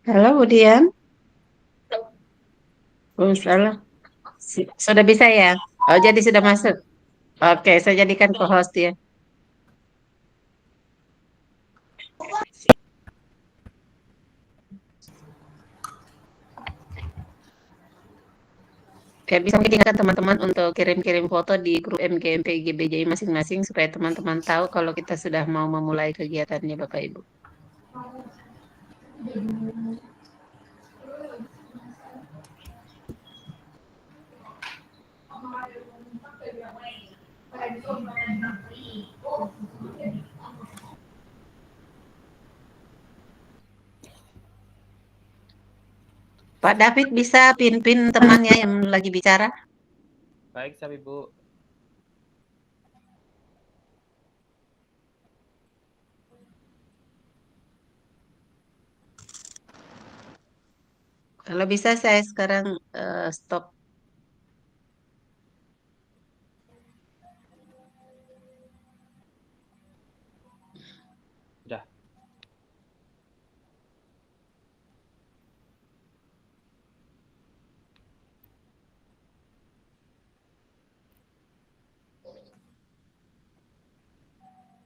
Halo, Budian. Oh, salah. Sudah bisa ya? Oh, jadi sudah masuk. Oke, saya jadikan co-host ya. Oke, bisa mungkin ingatkan teman-teman untuk kirim-kirim foto di grup MGMP GBJI masing-masing supaya teman-teman tahu kalau kita sudah mau memulai kegiatannya, Bapak Ibu. Pak David bisa pin-pin temannya yang lagi bicara? Baik, siap Ibu. Kalau bisa saya sekarang stop. Sudah.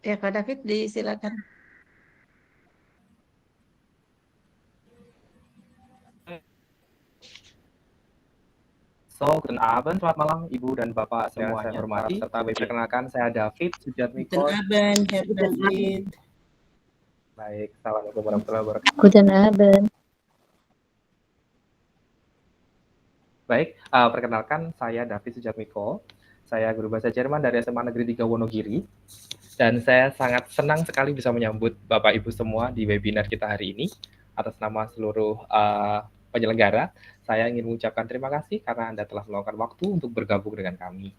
Ya, Pak David disilakan. So, guten Abend, selamat malam Ibu dan Bapak semua saya hormati. Serta perkenalkan, saya David Guten Sujatmiko. Abend, Herr David. Baik, Assalamualaikum warahmatullahi wabarakatuh. Guten Abend. Baik, perkenalkan saya David Sujatmiko. Saya guru bahasa Jerman dari SMA Negeri 3 Wonogiri. Dan saya sangat senang sekali bisa menyambut Bapak Ibu semua di webinar kita hari ini. Atas nama seluruh penyelenggara, saya ingin mengucapkan terima kasih karena Anda telah meluangkan waktu untuk bergabung dengan kami.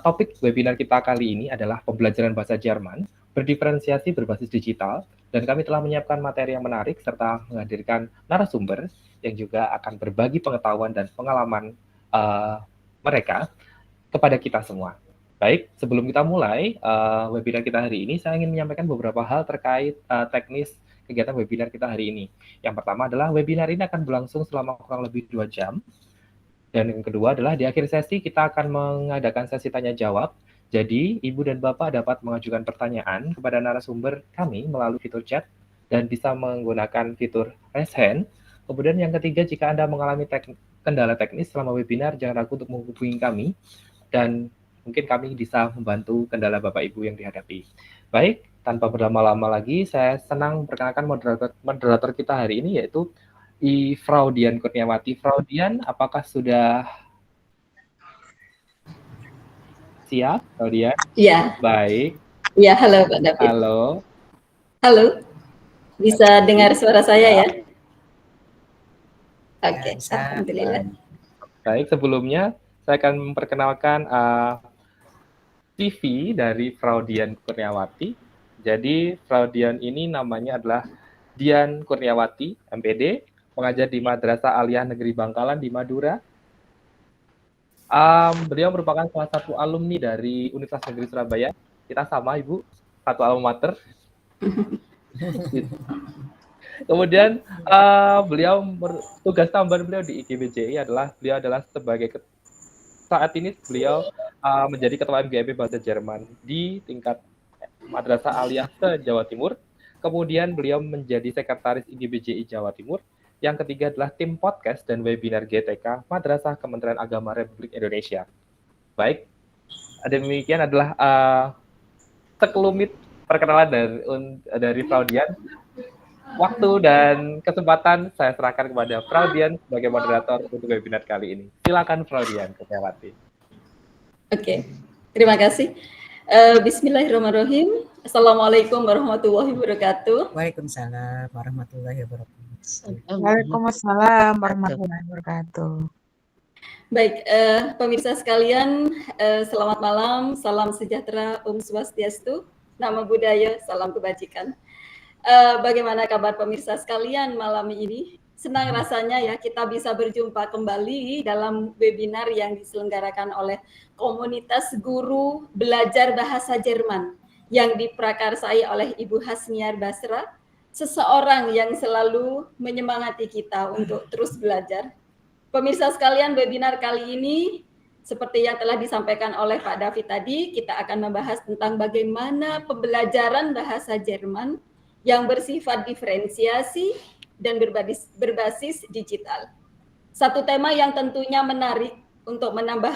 Topik webinar kita kali ini adalah pembelajaran bahasa Jerman, berdiferensiasi berbasis digital, dan kami telah menyiapkan materi yang menarik serta menghadirkan narasumber yang juga akan berbagi pengetahuan dan pengalaman mereka kepada kita semua. Baik, sebelum kita mulai webinar kita hari ini, saya ingin menyampaikan beberapa hal terkait teknis kegiatan webinar kita hari ini. Yang pertama adalah webinar ini akan berlangsung selama kurang lebih 2 jam. Dan yang kedua adalah di akhir sesi kita akan mengadakan sesi tanya jawab. Jadi, Ibu dan Bapak dapat mengajukan pertanyaan kepada narasumber kami melalui fitur chat dan bisa menggunakan fitur raise hand. Kemudian yang ketiga, jika Anda mengalami kendala teknis selama webinar, jangan ragu untuk menghubungi kami dan mungkin kami bisa membantu kendala Bapak Ibu yang dihadapi. Baik, tanpa berlama-lama lagi, saya senang memperkenalkan moderator kita hari ini, yaitu Frau Dian Kurniawati. Frau Dian, apakah sudah siap, Frau Dian? Iya. Baik. Iya, halo Pak David. Halo. Halo. Bisa dengar suara saya ya? Oke, Bisa. alhamdulillah. Baik, sebelumnya saya akan memperkenalkan CV dari Frau Dian Kurniawati. Jadi, Frau Dian ini namanya adalah Dian Kurniawati, MPD, mengajar di Madrasah Aliyah Negeri Bangkalan di Madura. Beliau merupakan salah satu alumni dari Universitas Negeri Surabaya. Kita sama, Ibu, satu alma mater. Kemudian beliau tugas tambahan beliau di IGBJI adalah beliau adalah sebagai saat ini beliau menjadi ketua MGMP Bahasa Jerman di tingkat Madrasah Aliyah se-Jawa Timur. Kemudian beliau menjadi sekretaris IGBJI Jawa Timur. Yang ketiga adalah tim podcast dan webinar GTK Madrasah Kementerian Agama Republik Indonesia. Baik, demikian adalah sekelumit perkenalan dari Frau Dian. Waktu dan kesempatan saya serahkan kepada Frau Dian sebagai moderator untuk webinar kali ini. Silakan Frau Dian Kurniawati. Oke, terima kasih. Bismillahirrahmanirrahim. Assalamualaikum warahmatullahi wabarakatuh. Waalaikumsalam warahmatullahi wabarakatuh. Waalaikumsalam warahmatullahi wabarakatuh. Baik, pemirsa sekalian, selamat malam, salam sejahtera, Om Swastiastu, Namo Buddhaya, salam kebajikan. Bagaimana kabar pemirsa sekalian malam ini? Senang rasanya ya kita bisa berjumpa kembali dalam webinar yang diselenggarakan oleh komunitas guru belajar bahasa Jerman yang diprakarsai oleh Ibu Hasniar Basra seseorang yang selalu menyemangati kita untuk terus belajar. Pemirsa sekalian, webinar kali ini seperti yang telah disampaikan oleh Pak David tadi, kita akan membahas tentang bagaimana pembelajaran bahasa Jerman yang bersifat diferensiasi dan berbasis digital. Satu tema yang tentunya menarik untuk menambah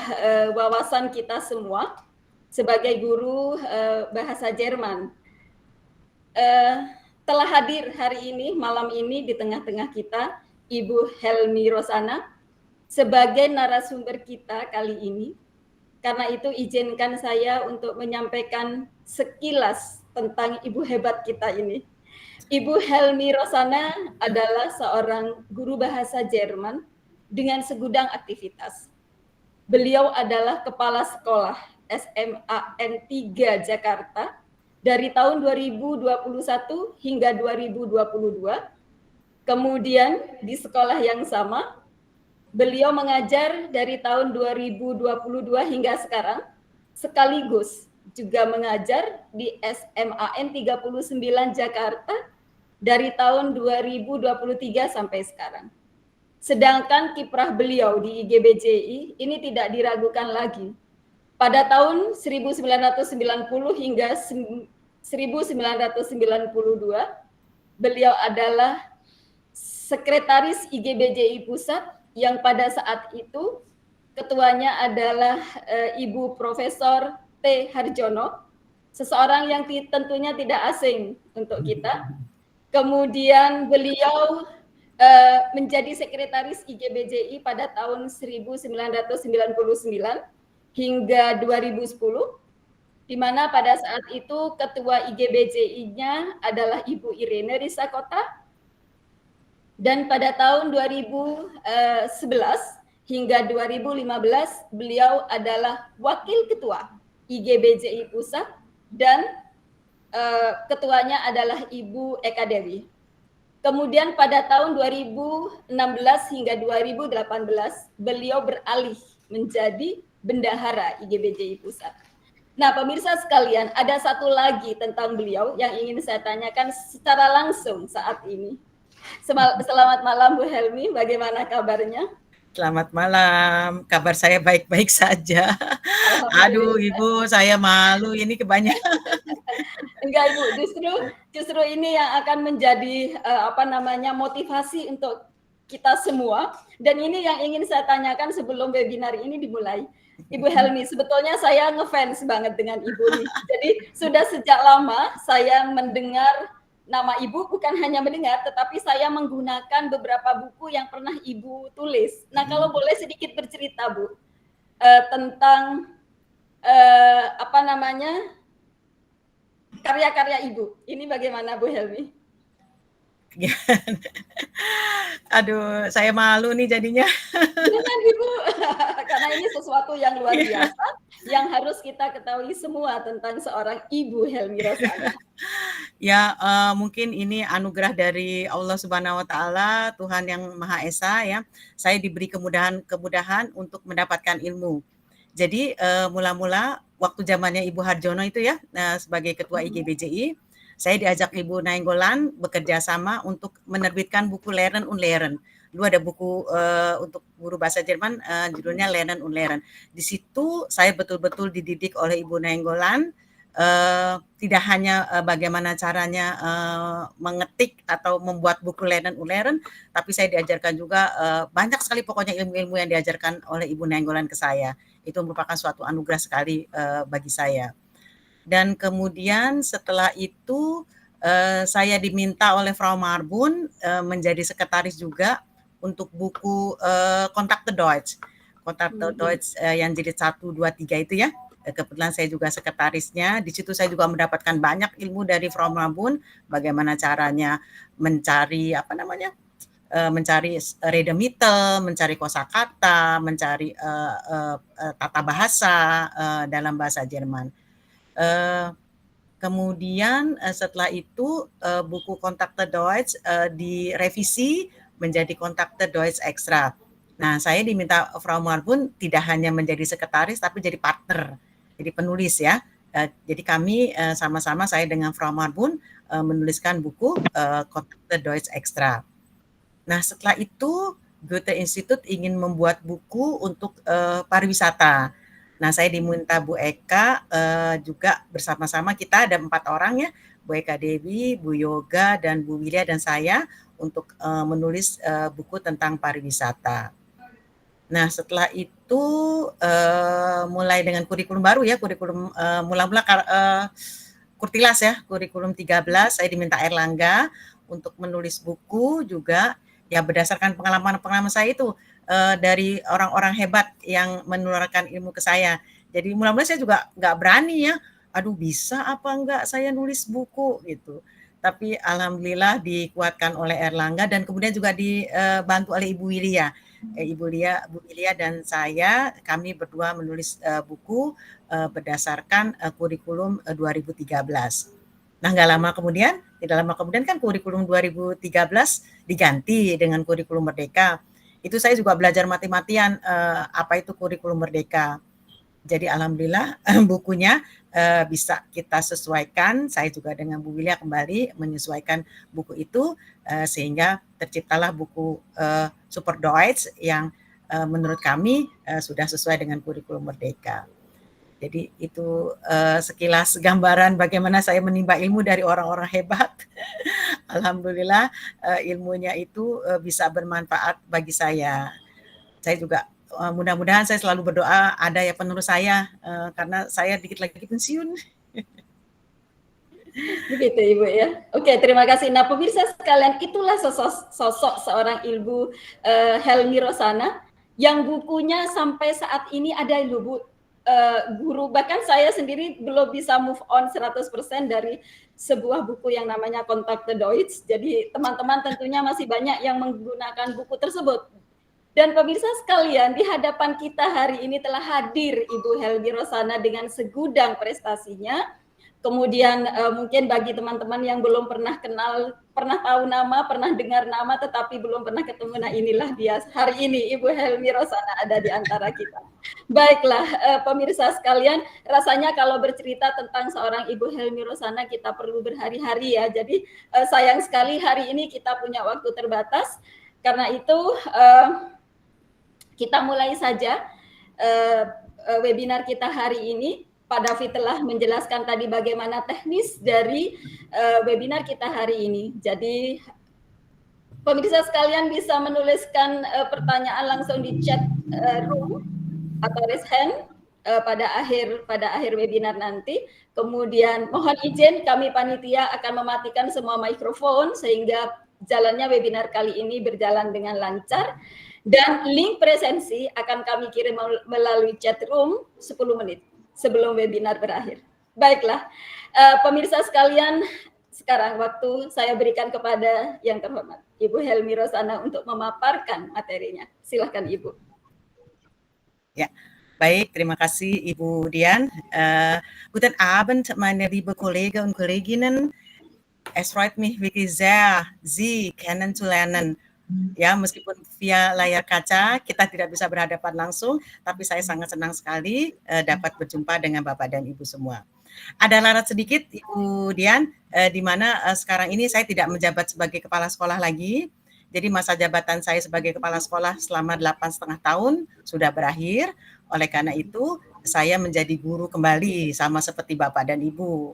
wawasan kita semua sebagai guru bahasa Jerman. Telah hadir hari ini, malam ini di tengah-tengah kita, Ibu Helmi Rosana sebagai narasumber kita kali ini. Karena itu izinkan saya untuk menyampaikan sekilas tentang ibu hebat kita ini. Ibu Helmi Rosana adalah seorang guru bahasa Jerman dengan segudang aktivitas. Beliau adalah kepala sekolah SMAN 3 Jakarta dari tahun 2021 hingga 2022. Kemudian di sekolah yang sama, beliau mengajar dari tahun 2022 hingga sekarang, sekaligus juga mengajar di SMAN 39 Jakarta dari tahun 2023 sampai sekarang. Sedangkan kiprah beliau di IGBJI ini tidak diragukan lagi. Pada tahun 1990 hingga 1992, beliau adalah sekretaris IGBJI Pusat yang pada saat itu ketuanya adalah Ibu Profesor T. Harjono, seseorang yang tentunya tidak asing untuk kita. Kemudian beliau menjadi sekretaris IGBJI pada tahun 1999 hingga 2010, di mana pada saat itu ketua IGBJI-nya adalah Ibu Irene Risakota, dan pada tahun 2011 hingga 2015 beliau adalah wakil ketua IGBJI Pusat dan ketuanya adalah Ibu Eka Dewi. Kemudian pada tahun 2016 hingga 2018 beliau beralih menjadi bendahara IGBJI Pusat. Nah, pemirsa sekalian, ada satu lagi tentang beliau yang ingin saya tanyakan secara langsung saat ini. Selamat malam Bu Helmi, bagaimana kabarnya? Selamat malam, kabar saya baik-baik saja. Aduh Ibu, saya malu ini kebanyakan. Enggak Ibu, justru ini yang akan menjadi motivasi untuk kita semua. Dan ini yang ingin saya tanyakan sebelum webinar ini dimulai. Ibu Helmi, sebetulnya saya ngefans banget dengan Ibu nih. Jadi sudah sejak lama saya mendengar nama Ibu, bukan hanya mendengar, tetapi saya menggunakan beberapa buku yang pernah Ibu tulis. Nah, kalau boleh sedikit bercerita, Bu, tentang karya-karya Ibu. Ini bagaimana, Bu Helmi? Aduh, saya malu nih jadinya. Jangan Ibu, karena ini sesuatu yang luar biasa, yang harus kita ketahui semua tentang seorang Ibu Helmi Rosana. Ya, mungkin ini anugerah dari Allah Subhanahu wa Ta'ala, Tuhan yang Maha Esa ya. Saya diberi kemudahan untuk mendapatkan ilmu. Jadi mula-mula waktu zamannya Ibu Harjono itu ya, sebagai ketua IGBJI, saya diajak Ibu Nainggolan bekerja sama untuk menerbitkan buku Lernen und Lehren. Dulu ada buku untuk guru bahasa Jerman, judulnya Lernen und Lehren. Di situ saya betul-betul dididik oleh Ibu Nainggolan. Tidak hanya bagaimana caranya mengetik atau membuat buku Lernen und Lehren, tapi saya diajarkan juga banyak sekali pokoknya ilmu-ilmu yang diajarkan oleh Ibu Nainggolan ke saya. Itu merupakan suatu anugerah sekali bagi saya. Dan kemudian setelah itu saya diminta oleh Frau Marbun menjadi sekretaris juga untuk buku Kontakte Deutsch. Kontakte Deutsch yang jilid 1, 2, 3 itu ya. Kebetulan saya juga sekretarisnya. Di situ saya juga mendapatkan banyak ilmu dari Frau Marbun, bagaimana caranya mencari mencari redemitel, mencari kosakata, mencari tata bahasa dalam bahasa Jerman. Kemudian setelah itu buku Kontakte Deutsch direvisi menjadi Kontakte Deutsch Extra. Nah, saya diminta Frau Marbun tidak hanya menjadi sekretaris tapi jadi partner, jadi penulis ya. Jadi kami sama-sama saya dengan Frau Marbun menuliskan buku Kontakte Deutsch Extra. Nah setelah itu Goethe Institut ingin membuat buku untuk pariwisata. Nah saya diminta Bu Eka juga bersama-sama, kita ada 4 orang ya, Bu Eka Dewi, Bu Yoga, dan Bu Wilya dan saya untuk menulis buku tentang pariwisata. Nah setelah itu mulai dengan kurikulum baru ya, kurikulum mula-mula Kurtilas ya, kurikulum 13, saya diminta Erlangga untuk menulis buku juga ya berdasarkan pengalaman-pengalaman saya itu dari orang-orang hebat yang menularkan ilmu ke saya. Jadi mula-mula saya juga nggak berani ya, aduh bisa apa enggak saya nulis buku gitu. Tapi alhamdulillah dikuatkan oleh Erlangga dan kemudian juga dibantu oleh Ibu Wilya. Bu Wilya dan saya, kami berdua menulis buku berdasarkan kurikulum 2013. Nah, tidak lama kemudian kan kurikulum 2013 diganti dengan kurikulum Merdeka. Itu saya juga belajar mati-matian apa itu kurikulum Merdeka. Jadi alhamdulillah bukunya bisa kita sesuaikan. Saya juga dengan Bu Wilya kembali menyesuaikan buku itu sehingga terciptalah buku Super Deutsch yang menurut kami sudah sesuai dengan kurikulum Merdeka. Jadi itu sekilas gambaran bagaimana saya menimba ilmu dari orang-orang hebat. Alhamdulillah ilmunya itu bisa bermanfaat bagi saya. Saya juga mudah-mudahan saya selalu berdoa ada ya penerus saya karena saya dikit lagi pensiun. Begitu Ibu ya. Oke, terima kasih. Nah pemirsa sekalian, itulah sosok seorang Ibu Helmi Rosana yang bukunya sampai saat ini ada Bu. Guru, bahkan saya sendiri belum bisa move on 100% dari sebuah buku yang namanya Kontakte Deutsch. Jadi teman-teman tentunya masih banyak yang menggunakan buku tersebut. Dan pemirsa sekalian, di hadapan kita hari ini telah hadir Ibu Helmi Rosana dengan segudang prestasinya. Kemudian mungkin bagi teman-teman yang belum pernah kenal, pernah tahu nama, pernah dengar nama, tetapi belum pernah ketemu, nah inilah dia hari ini Ibu Helmi Rosana ada di antara kita. Baiklah pemirsa sekalian, rasanya kalau bercerita tentang seorang Ibu Helmi Rosana kita perlu berhari-hari ya. Jadi sayang sekali hari ini kita punya waktu terbatas. Karena itu kita mulai saja webinar kita hari ini. Pak David telah menjelaskan tadi bagaimana teknis dari webinar kita hari ini. Jadi pemirsa sekalian bisa menuliskan pertanyaan langsung di chat room atau raise hand pada akhir webinar nanti. Kemudian mohon izin kami panitia akan mematikan semua mikrofon sehingga jalannya webinar kali ini berjalan dengan lancar. Dan link presensi akan kami kirim melalui chat room 10 menit sebelum webinar berakhir. Baiklah, pemirsa sekalian, sekarang waktu saya berikan kepada yang terhormat Ibu Helmi Rosana untuk memaparkan materinya. Silakan Ibu. Ya, baik, terima kasih Ibu Dian. Guten Abend, meine liebe Kollegen und Kolleginnen. Es freut mich wirklich sehr, Sie kennenzulernen. Ya, meskipun via layar kaca kita tidak bisa berhadapan langsung, tapi saya sangat senang sekali dapat berjumpa dengan Bapak dan Ibu semua. Ada larat sedikit Ibu Dian, di mana sekarang ini saya tidak menjabat sebagai kepala sekolah lagi. Jadi masa jabatan saya sebagai kepala sekolah selama 8,5 tahun sudah berakhir. Oleh karena itu, saya menjadi guru kembali sama seperti Bapak dan Ibu.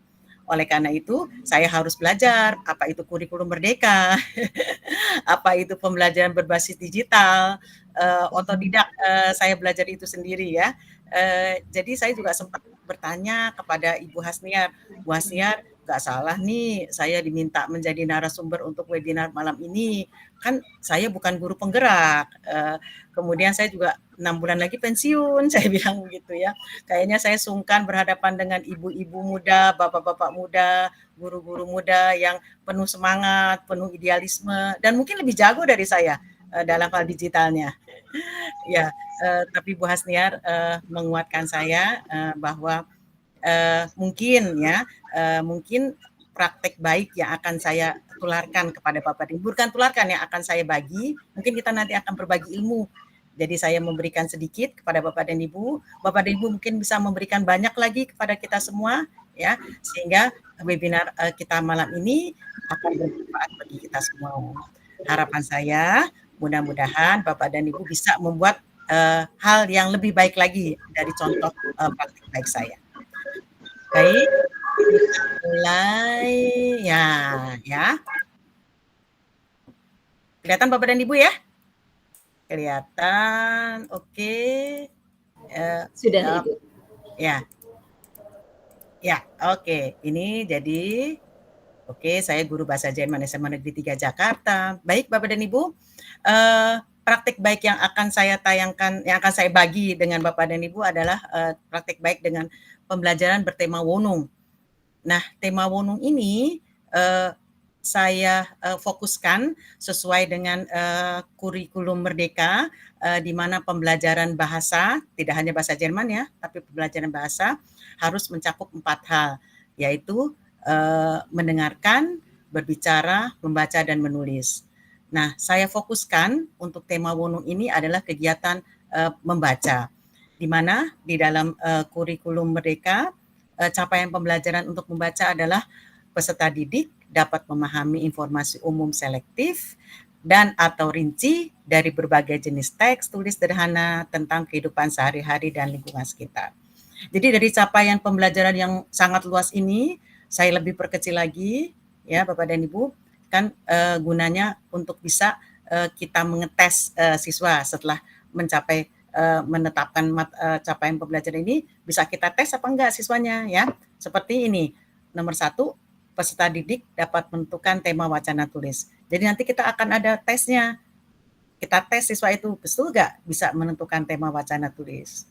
Oleh karena itu, saya harus belajar apa itu kurikulum merdeka, apa itu pembelajaran berbasis digital, otodidak saya belajar itu sendiri ya. Jadi saya juga sempat bertanya kepada Ibu Hasniar, Bu Hasniar, nggak salah nih saya diminta menjadi narasumber untuk webinar malam ini, kan saya bukan guru penggerak. Kemudian saya juga 6 bulan lagi pensiun, saya bilang gitu ya. Kayaknya saya sungkan berhadapan dengan ibu-ibu muda, bapak-bapak muda, guru-guru muda yang penuh semangat, penuh idealisme, dan mungkin lebih jago dari saya dalam hal digitalnya. Ya, tapi Bu Hasniar menguatkan saya bahwa mungkin praktek baik yang akan saya tularkan kepada Bapak dan Ibu, bukan tularkan yang akan saya bagi, mungkin kita nanti akan berbagi ilmu Jadi saya memberikan sedikit kepada Bapak dan Ibu. Bapak dan Ibu mungkin bisa memberikan banyak lagi kepada kita semua, ya, sehingga webinar kita malam ini akan bermanfaat bagi kita semua. Harapan saya mudah-mudahan Bapak dan Ibu bisa membuat hal yang lebih baik lagi dari contoh praktik baik saya. Baik, kita mulai ya. Kelihatan Bapak dan Ibu ya? Kelihatan, oke. Sudah, Ibu. Ya, oke. Ini jadi, oke, saya guru bahasa Jerman SMA Negeri 3 Jakarta. Baik Bapak dan Ibu, praktik baik yang akan saya tayangkan, yang akan saya bagi dengan Bapak dan Ibu adalah praktik baik dengan pembelajaran bertema Wonung. Nah, tema Wonung ini saya fokuskan sesuai dengan kurikulum Merdeka, di mana pembelajaran bahasa, tidak hanya bahasa Jerman ya, tapi pembelajaran bahasa harus mencakup 4 hal, yaitu mendengarkan, berbicara, membaca, dan menulis. Nah, saya fokuskan untuk tema Wonung ini adalah kegiatan membaca, di mana di dalam kurikulum Merdeka, capaian pembelajaran untuk membaca adalah peserta didik dapat memahami informasi umum selektif dan atau rinci dari berbagai jenis teks tulis sederhana tentang kehidupan sehari-hari dan lingkungan sekitar. Jadi dari capaian pembelajaran yang sangat luas ini, saya lebih perkecil lagi, ya Bapak dan Ibu, kan gunanya untuk bisa kita mengetes siswa setelah mencapai menetapkan capaian pembelajaran ini, bisa kita tes apa enggak siswanya, ya. Seperti ini, nomor 1, peserta didik dapat menentukan tema wacana tulis. Jadi nanti kita akan ada tesnya. Kita tes siswa itu betul nggak bisa menentukan tema wacana tulis.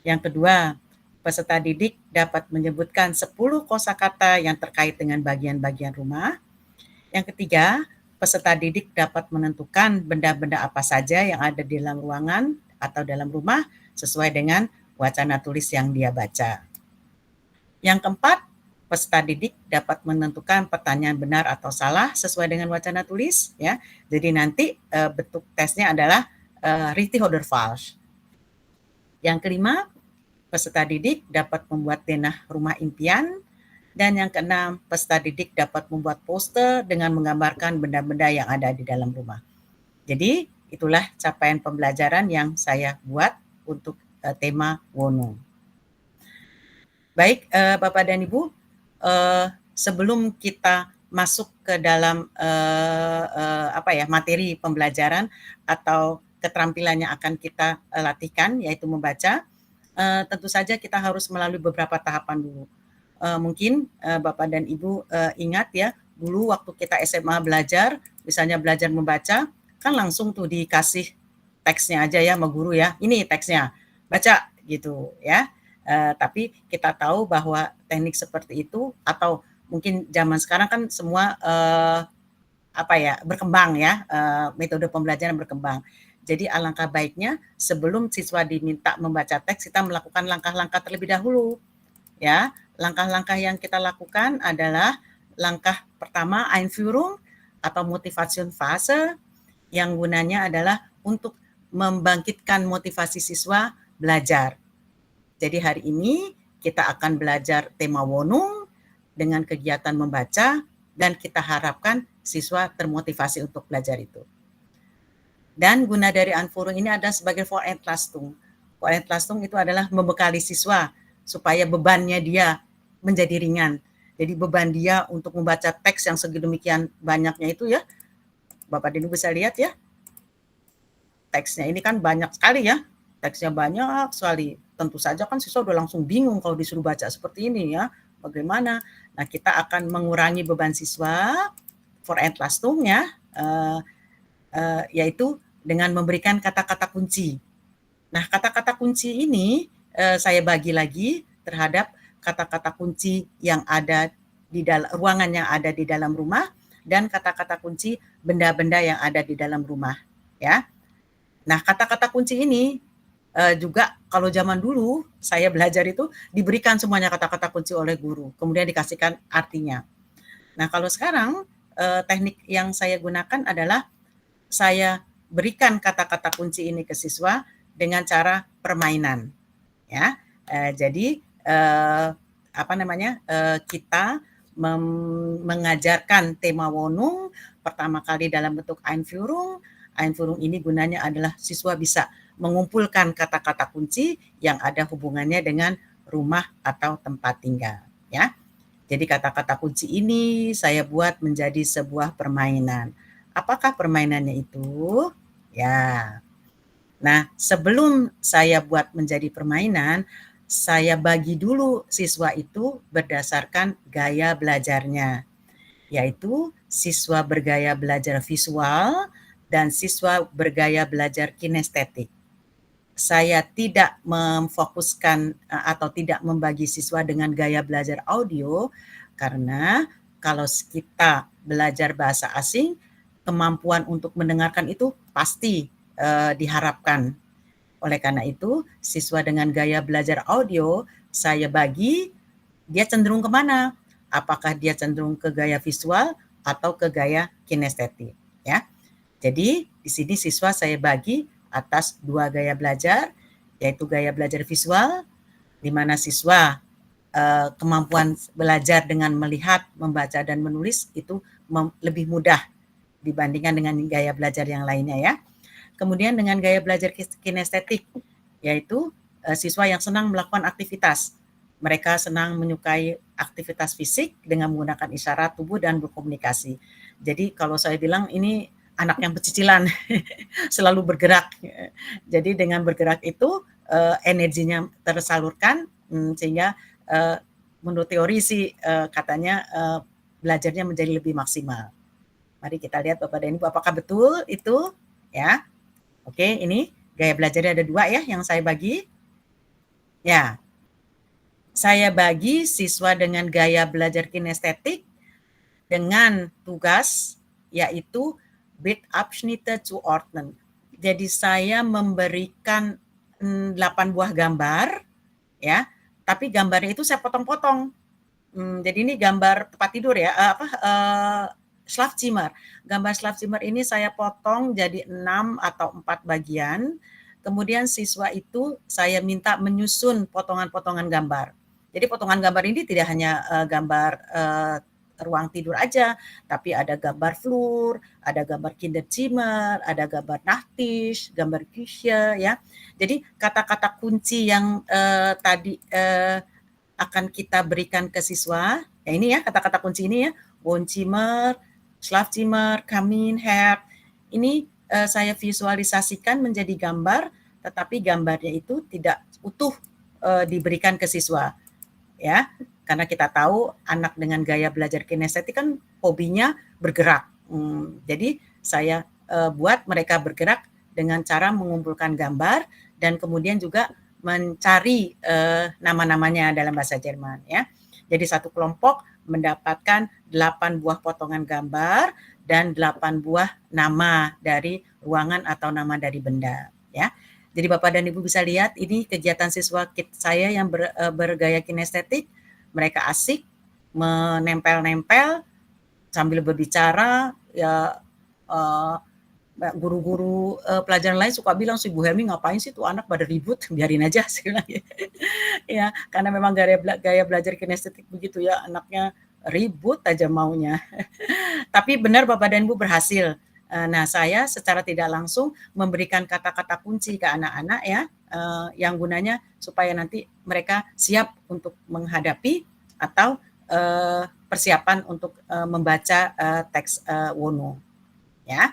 Yang kedua, peserta didik dapat menyebutkan 10 kosakata yang terkait dengan bagian-bagian rumah. Yang ketiga, peserta didik dapat menentukan benda-benda apa saja yang ada di dalam ruangan atau dalam rumah sesuai dengan wacana tulis yang dia baca. Yang keempat, peserta didik dapat menentukan pertanyaan benar atau salah sesuai dengan wacana tulis, ya. Jadi nanti bentuk tesnya adalah richtig oder falsch. Yang kelima, peserta didik dapat membuat denah rumah impian, dan yang keenam, peserta didik dapat membuat poster dengan menggambarkan benda-benda yang ada di dalam rumah. Jadi itulah capaian pembelajaran yang saya buat untuk tema Wonung. Baik Bapak dan Ibu, sebelum kita masuk ke dalam materi pembelajaran atau keterampilan yang akan kita latihkan, yaitu membaca, tentu saja kita harus melalui beberapa tahapan dulu. Mungkin Bapak dan Ibu ingat ya, dulu waktu kita SMA belajar, misalnya belajar membaca, kan langsung tuh dikasih teksnya aja ya sama guru ya, ini teksnya, baca gitu ya. Tapi kita tahu bahwa teknik seperti itu, atau mungkin zaman sekarang kan semua berkembang ya, metode pembelajaran berkembang. Jadi alangkah baiknya sebelum siswa diminta membaca teks, kita melakukan langkah-langkah terlebih dahulu. Ya, langkah-langkah yang kita lakukan adalah langkah pertama Einführung atau Motivationsphase, yang gunanya adalah untuk membangkitkan motivasi siswa belajar. Jadi hari ini kita akan belajar tema Wonung dengan kegiatan membaca, dan kita harapkan siswa termotivasi untuk belajar itu. Dan guna dari Einführung ini ada sebagai Vorentlastung. Vorentlastung itu adalah membekali siswa supaya bebannya dia menjadi ringan. Jadi beban dia untuk membaca teks yang sedemikian banyaknya itu ya, Bapak dan Ibu bisa lihat ya, teksnya ini kan banyak sekali ya, teksnya banyak sekali. Tentu saja kan siswa udah langsung bingung kalau disuruh baca seperti ini ya, bagaimana? Nah, kita akan mengurangi beban siswa, Vorentlastung ya, yaitu dengan memberikan kata-kata kunci. Nah, kata-kata kunci ini saya bagi lagi terhadap kata-kata kunci yang ada di dalam ruangan yang ada di dalam rumah, dan kata-kata kunci benda-benda yang ada di dalam rumah ya. Nah, kata-kata kunci ini juga kalau zaman dulu saya belajar itu diberikan semuanya kata-kata kunci oleh guru, kemudian dikasihkan artinya. Nah, kalau sekarang teknik yang saya gunakan adalah saya berikan kata-kata kunci ini ke siswa dengan cara permainan, ya. Jadi kita mengajarkan tema Wonung pertama kali dalam bentuk Einführung. Einführung ini gunanya adalah siswa bisa mengumpulkan kata-kata kunci yang ada hubungannya dengan rumah atau tempat tinggal, ya. Jadi kata-kata kunci ini saya buat menjadi sebuah permainan. Apakah permainannya itu? Ya. Nah, sebelum saya buat menjadi permainan, saya bagi dulu siswa itu berdasarkan gaya belajarnya, yaitu siswa bergaya belajar visual dan siswa bergaya belajar kinestetik. Saya tidak memfokuskan atau tidak membagi siswa dengan gaya belajar audio, karena kalau kita belajar bahasa asing, kemampuan untuk mendengarkan itu pasti diharapkan. Oleh karena itu, siswa dengan gaya belajar audio, saya bagi, dia cenderung kemana? Apakah dia cenderung ke gaya visual atau ke gaya kinestetik, ya. Jadi di sini siswa saya bagi atas 2 gaya belajar, yaitu gaya belajar visual, di mana siswa kemampuan belajar dengan melihat, membaca, dan menulis itu lebih mudah dibandingkan dengan gaya belajar yang lainnya, ya. Kemudian dengan gaya belajar kinestetik, yaitu siswa yang senang melakukan aktivitas. Mereka senang menyukai aktivitas fisik dengan menggunakan isyarat tubuh dan berkomunikasi. Jadi kalau saya bilang ini anak yang pecicilan, selalu bergerak. Jadi dengan bergerak itu energinya tersalurkan, sehingga menurut teori sih katanya belajarnya menjadi lebih maksimal. Mari kita lihat Bapak dan Ibu, apakah betul itu, ya. Oke, ini gaya belajarnya ada 2 ya yang saya bagi. Ya, saya bagi siswa dengan gaya belajar kinestetik dengan tugas yaitu Bildabschnitte zu ordnen. Jadi saya memberikan 8 buah gambar, ya, tapi gambarnya itu saya potong-potong. Jadi ini gambar tempat tidur ya, Schlafzimmer. Gambar Schlafzimmer ini saya potong jadi 6 atau 4 bagian. Kemudian siswa itu saya minta menyusun potongan-potongan gambar. Jadi potongan gambar ini tidak hanya gambar ruang tidur aja, tapi ada gambar Flur, ada gambar Kinderzimmer, ada gambar Nachttisch, gambar Küche, ya. Jadi kata-kata kunci yang tadi akan kita berikan ke siswa, ya ini ya kata-kata kunci ini ya, Wohnzimmer, Schlafzimmer, Kamin, Herd. Ini saya visualisasikan menjadi gambar, tetapi gambarnya itu tidak utuh diberikan ke siswa, ya. Karena kita tahu anak dengan gaya belajar kinestetik kan hobinya bergerak. Jadi saya buat mereka bergerak dengan cara mengumpulkan gambar dan kemudian juga mencari nama-namanya dalam bahasa Jerman, ya. Jadi satu kelompok mendapatkan 8 buah potongan gambar dan 8 buah nama dari ruangan atau nama dari benda, ya. Jadi Bapak dan Ibu bisa lihat ini kegiatan siswa saya yang bergaya kinestetik. Mereka asik menempel-nempel sambil berbicara, ya. Guru-guru pelajaran lain suka bilang, "Si Bu Helmi ngapain sih tuh anak pada ribut, biarin aja," saya bilang. Ya, karena memang gaya belajar kinestetik begitu ya, anaknya ribut aja maunya. Tapi benar Bapak dan Ibu berhasil. Nah, saya secara tidak langsung memberikan kata-kata kunci ke anak-anak ya, yang gunanya supaya nanti mereka siap untuk menghadapi atau persiapan untuk membaca teks Wono, ya.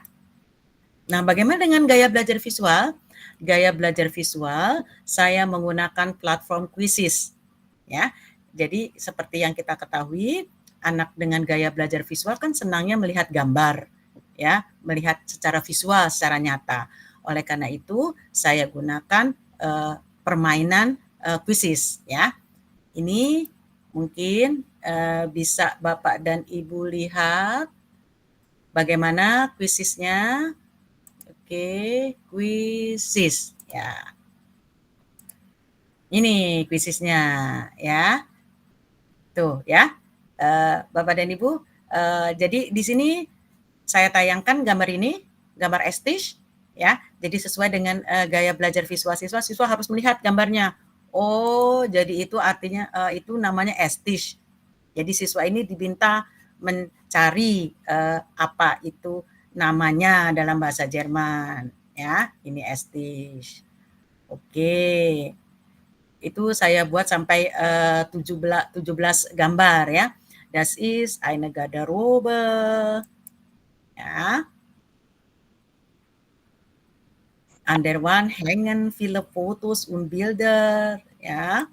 Nah, bagaimana dengan gaya belajar visual? Gaya belajar visual saya menggunakan platform Quizzes, ya. Jadi seperti yang kita ketahui, anak dengan gaya belajar visual kan senangnya melihat gambar, ya, melihat secara visual, secara nyata. Oleh karena itu, saya gunakan permainan Quizzes, ya. Ini mungkin bisa Bapak dan Ibu lihat bagaimana Quizzesnya. Oke, Quizzes, ya. Ini Quizzesnya, ya. Tuh, ya. Bapak dan Ibu, jadi di sini saya tayangkan gambar ini, gambar Estig, ya. Jadi sesuai dengan gaya belajar visual siswa harus melihat gambarnya. Oh, jadi itu artinya itu namanya Estig. Jadi siswa ini diminta mencari apa itu namanya dalam bahasa Jerman, ya. Ini Estig. Oke. Itu saya buat sampai 17 gambar ya. Das ist eine Garderobe. Ja. An der Wand hängen viele Fotos und Bilder, ya.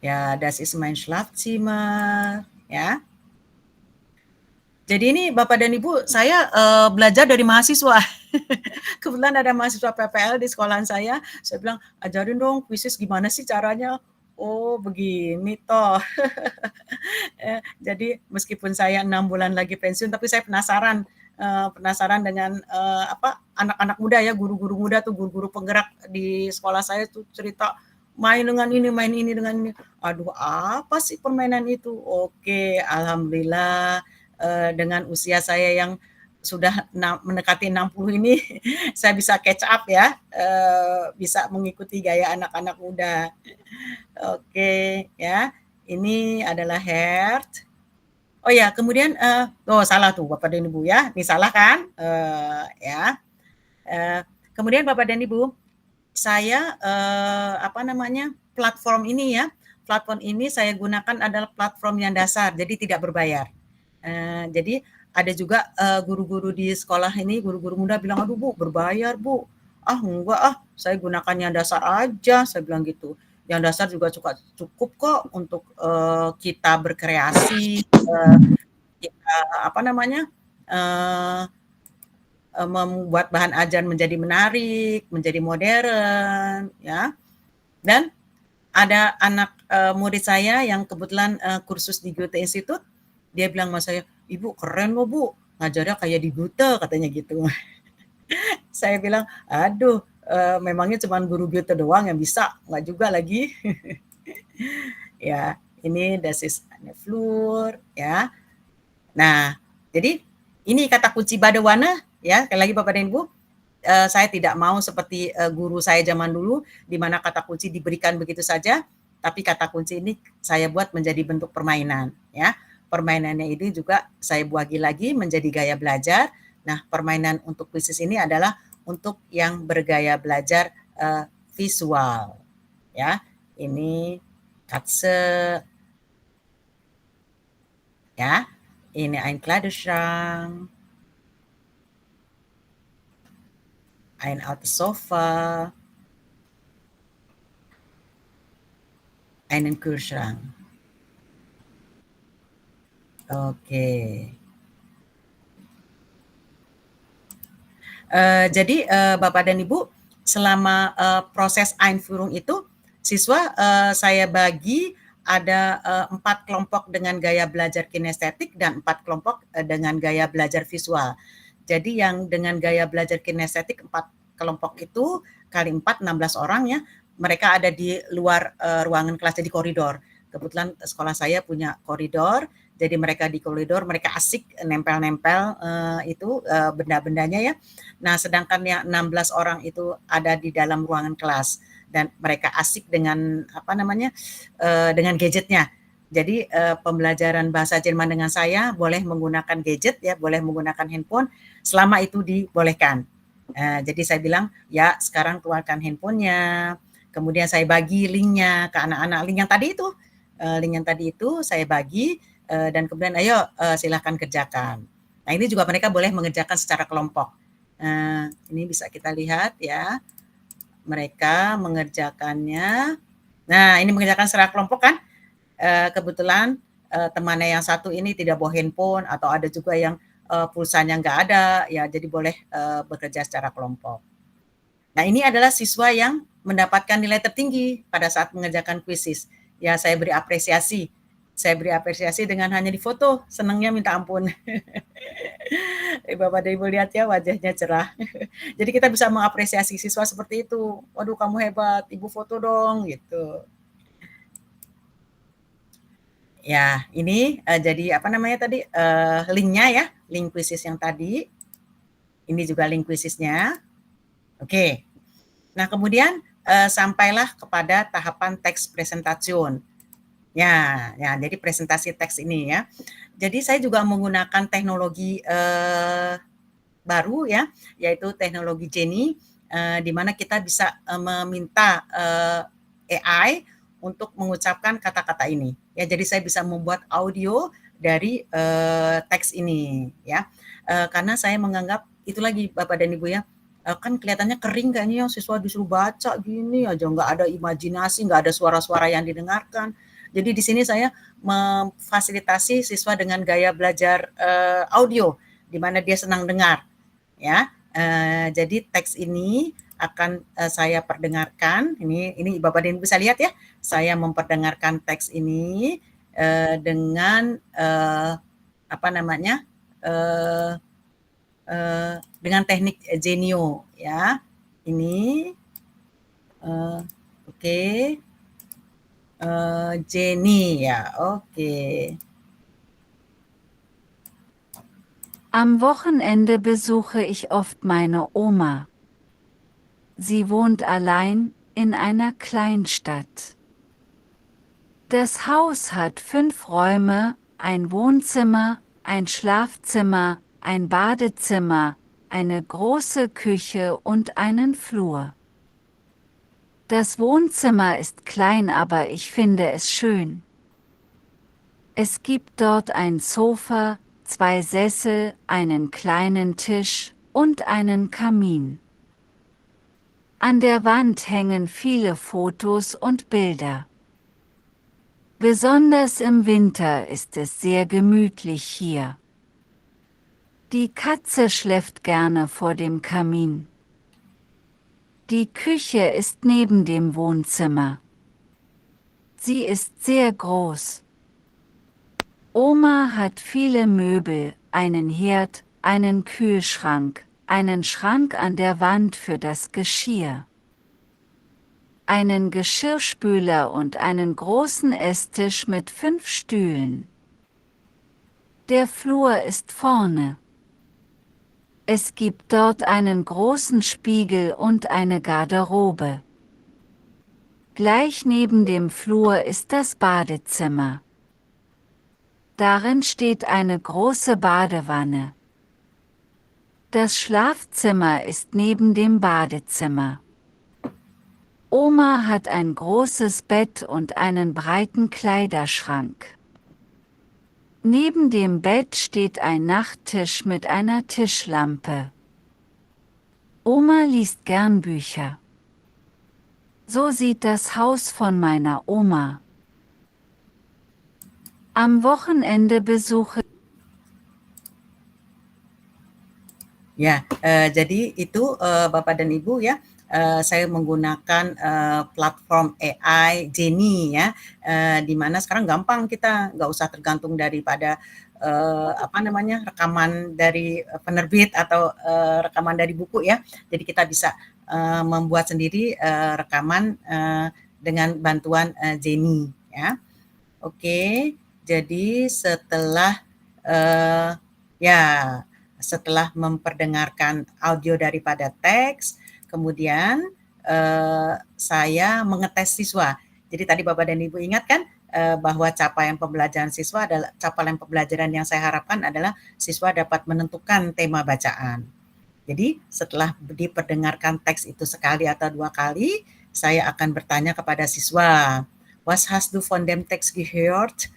Ya, das ist mein Schlafzimmer, ya. Jadi ini Bapak dan Ibu, saya belajar dari mahasiswa. Kebetulan ada mahasiswa PPL di sekolahan saya bilang, ajarin dong kuisis gimana sih caranya? Oh begini toh. Jadi meskipun saya 6 bulan lagi pensiun, tapi saya penasaran dengan anak-anak muda ya, guru-guru muda tuh, guru-guru penggerak di sekolah saya tuh cerita main dengan ini, main ini dengan ini. Aduh, apa sih permainan itu? Oke, alhamdulillah dengan usia saya yang sudah mendekati 60 ini, saya bisa catch up ya, bisa mengikuti gaya anak-anak muda. Oke, ya. Ini adalah Hertz. Oh ya, kemudian salah tuh Bapak dan Ibu ya. Ini salah kan? Ya. Kemudian Bapak dan Ibu, saya platform ini ya. Platform ini saya gunakan adalah platform yang dasar, jadi tidak berbayar. Jadi ada juga guru-guru di sekolah ini, guru-guru muda bilang, aduh Bu, berbayar Bu. Ah enggak saya gunakan yang dasar aja, saya bilang gitu. Yang dasar juga cukup kok untuk kita berkreasi, kita membuat bahan ajar menjadi menarik, menjadi modern, ya. Dan ada anak murid saya yang kebetulan kursus di Goethe Institute, dia bilang sama saya, Ibu keren loh Bu, ngajarnya kayak di Goethe katanya gitu. Saya bilang, aduh, memangnya cuma guru Goethe doang yang bisa, nggak juga lagi. Ya, ini das ist eine Flur, ya. Nah, jadi ini kata kunci Badewana, ya. Sekali lagi Bapak dan Ibu, saya tidak mau seperti guru saya zaman dulu, di mana kata kunci diberikan begitu saja, tapi kata kunci ini saya buat menjadi bentuk permainan, ya. Permainannya ini juga saya bagi lagi menjadi gaya belajar. Nah, permainan untuk kuisis ini adalah untuk yang bergaya belajar visual, ya. Ini Katze, ya. Ini ein Kleiderschrank, ein altes Sofa, einen Kühlschrank. Oke. Jadi Bapak dan Ibu, selama proses Einführung itu, siswa saya bagi ada 4 kelompok dengan gaya belajar kinestetik dan 4 kelompok dengan gaya belajar visual. Jadi yang dengan gaya belajar kinestetik 4 kelompok itu kali 4, 16 orang ya, mereka ada di luar ruangan kelas, di koridor. Kebetulan sekolah saya punya koridor, jadi mereka di koridor, mereka asik nempel-nempel benda-bendanya ya. Nah, sedangkan yang 16 orang itu ada di dalam ruangan kelas dan mereka asik dengan dengan gadgetnya. Jadi pembelajaran bahasa Jerman dengan saya boleh menggunakan gadget ya, boleh menggunakan handphone selama itu dibolehkan. Jadi saya bilang ya sekarang keluarkan handphonenya, kemudian saya bagi linknya ke anak-anak, link yang tadi itu saya bagi dan kemudian ayo silahkan kerjakan. Nah ini juga mereka boleh mengerjakan secara kelompok. Ini bisa kita lihat ya, mereka mengerjakannya. Nah ini mengerjakan secara kelompok kan. Kebetulan temannya yang satu ini tidak bawa handphone atau ada juga yang pulsanya nggak ada ya, jadi boleh bekerja secara kelompok. Nah ini adalah siswa yang mendapatkan nilai tertinggi pada saat mengerjakan kuisis. Ya saya beri apresiasi. Saya beri apresiasi dengan hanya difoto, senangnya minta ampun. Bapak dan Ibu lihat ya wajahnya cerah. Jadi kita bisa mengapresiasi siswa seperti itu. Waduh kamu hebat, Ibu foto dong gitu. Ya, ini jadi apa namanya tadi linknya ya, link kuisis yang tadi. Ini juga link kuisisnya. Oke. Nah, kemudian sampailah kepada tahapan teks presentation. Ya, jadi presentasi teks ini ya. Jadi saya juga menggunakan teknologi baru ya, yaitu teknologi Jenny, di mana kita bisa meminta AI untuk mengucapkan kata-kata ini. Ya, jadi saya bisa membuat audio dari teks ini ya. Karena saya menganggap itu lagi Bapak dan Ibu ya, kan kelihatannya kering kayaknya yang siswa disuruh baca gini aja, nggak ada imajinasi, nggak ada suara-suara yang didengarkan. Jadi di sini saya memfasilitasi siswa dengan gaya belajar audio, di mana dia senang dengar ya. Jadi teks ini akan saya perdengarkan. Ini Bapak dan Ibu bisa lihat ya. Saya memperdengarkan teks ini dengan apa namanya? Dengan teknik Genio ya. Ini oke. Jenny ya. Oke. Am Wochenende besuche ich oft meine Oma. Sie wohnt allein in einer Kleinstadt. Das Haus hat 5 Räume, ein Wohnzimmer, ein Schlafzimmer, ein Badezimmer, eine große Küche und einen Flur. Das Wohnzimmer ist klein, aber ich finde es schön. Es gibt dort ein Sofa, 2 Sessel, einen kleinen Tisch und einen Kamin. An der Wand hängen viele Fotos und Bilder. Besonders im Winter ist es sehr gemütlich hier. Die Katze schläft gerne vor dem Kamin. Die Küche ist neben dem Wohnzimmer. Sie ist sehr groß. Oma hat viele Möbel, einen Herd, einen Kühlschrank, einen Schrank an der Wand für das Geschirr, einen Geschirrspüler und einen großen Esstisch mit 5 Stühlen. Der Flur ist vorne. Es gibt dort einen großen Spiegel und eine Garderobe. Gleich neben dem Flur ist das Badezimmer. Darin steht eine große Badewanne. Das Schlafzimmer ist neben dem Badezimmer. Oma hat ein großes Bett und einen breiten Kleiderschrank. Neben dem Bett steht ein Nachttisch mit einer Tischlampe. Oma liest gern Bücher. So sieht das Haus von meiner Oma. Am Wochenende besuche Ya, jadi itu Bapak dan Ibu ya, saya menggunakan platform AI Jenny ya, di mana sekarang gampang, kita nggak usah tergantung daripada apa namanya, rekaman dari penerbit atau rekaman dari buku ya. Jadi kita bisa membuat sendiri rekaman dengan bantuan Jenny ya. Oke, jadi setelah setelah memperdengarkan audio daripada teks, kemudian saya mengetes siswa. Jadi tadi Bapak dan Ibu ingat kan bahwa capaian pembelajaran siswa adalah, capaian pembelajaran yang saya harapkan adalah siswa dapat menentukan tema bacaan. Jadi setelah diperdengarkan teks itu sekali atau 2 kali, saya akan bertanya kepada siswa, "Was hast du von dem Text gehört?"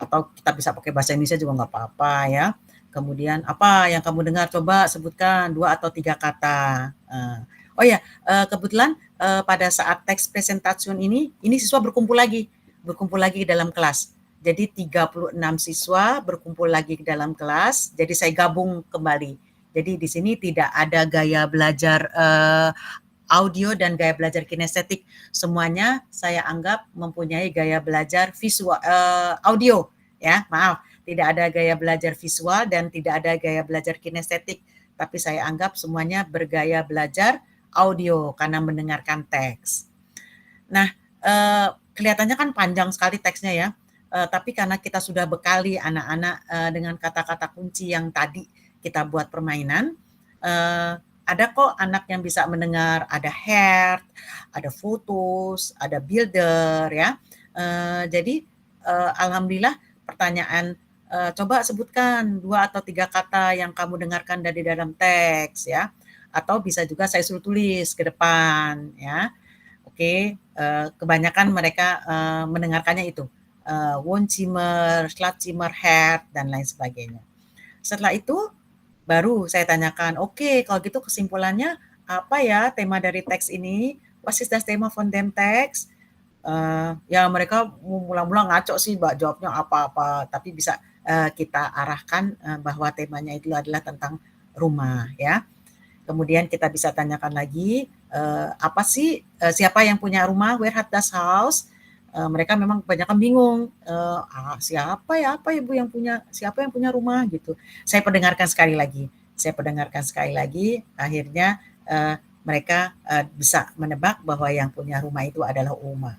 Atau kita bisa pakai bahasa Indonesia juga nggak apa-apa ya. Kemudian apa yang kamu dengar, coba sebutkan 2 atau 3 kata. Kebetulan pada saat teks presentation ini siswa berkumpul lagi ke dalam kelas. Jadi 36 siswa berkumpul lagi ke dalam kelas. Jadi saya gabung kembali. Jadi di sini tidak ada gaya belajar audio dan gaya belajar kinestetik. Semuanya saya anggap mempunyai gaya belajar visual audio ya, maaf. Tidak ada gaya belajar visual dan tidak ada gaya belajar kinestetik, tapi saya anggap semuanya bergaya belajar audio karena mendengarkan teks. Nah, kelihatannya kan panjang sekali teksnya ya. tapi karena kita sudah bekali anak-anak dengan kata-kata kunci yang tadi kita buat permainan, ada kok anak yang bisa mendengar, ada heart, ada photos, ada builder ya. Jadi alhamdulillah pertanyaan, coba sebutkan 2 atau 3 kata yang kamu dengarkan dari dalam teks ya. Atau bisa juga saya suruh tulis ke depan ya. Oke, kebanyakan mereka mendengarkannya itu. Wohnzimmer, Schlafzimmer, Herd, dan lain sebagainya. Setelah itu baru saya tanyakan, oke, kalau gitu kesimpulannya apa ya tema dari teks ini? What is the tema von dem text? Ya mereka mula-mula ngaco sih, Mbak, jawabnya apa-apa, tapi bisa kita arahkan bahwa temanya itu adalah tentang rumah ya. Kemudian kita bisa tanyakan lagi, apa sih, siapa yang punya rumah? Wer hat das Haus? Mereka memang kebanyakan bingung, siapa ya Bu yang punya, siapa yang punya rumah gitu. Saya perdengarkan sekali lagi, akhirnya mereka bisa menebak bahwa yang punya rumah itu adalah Oma.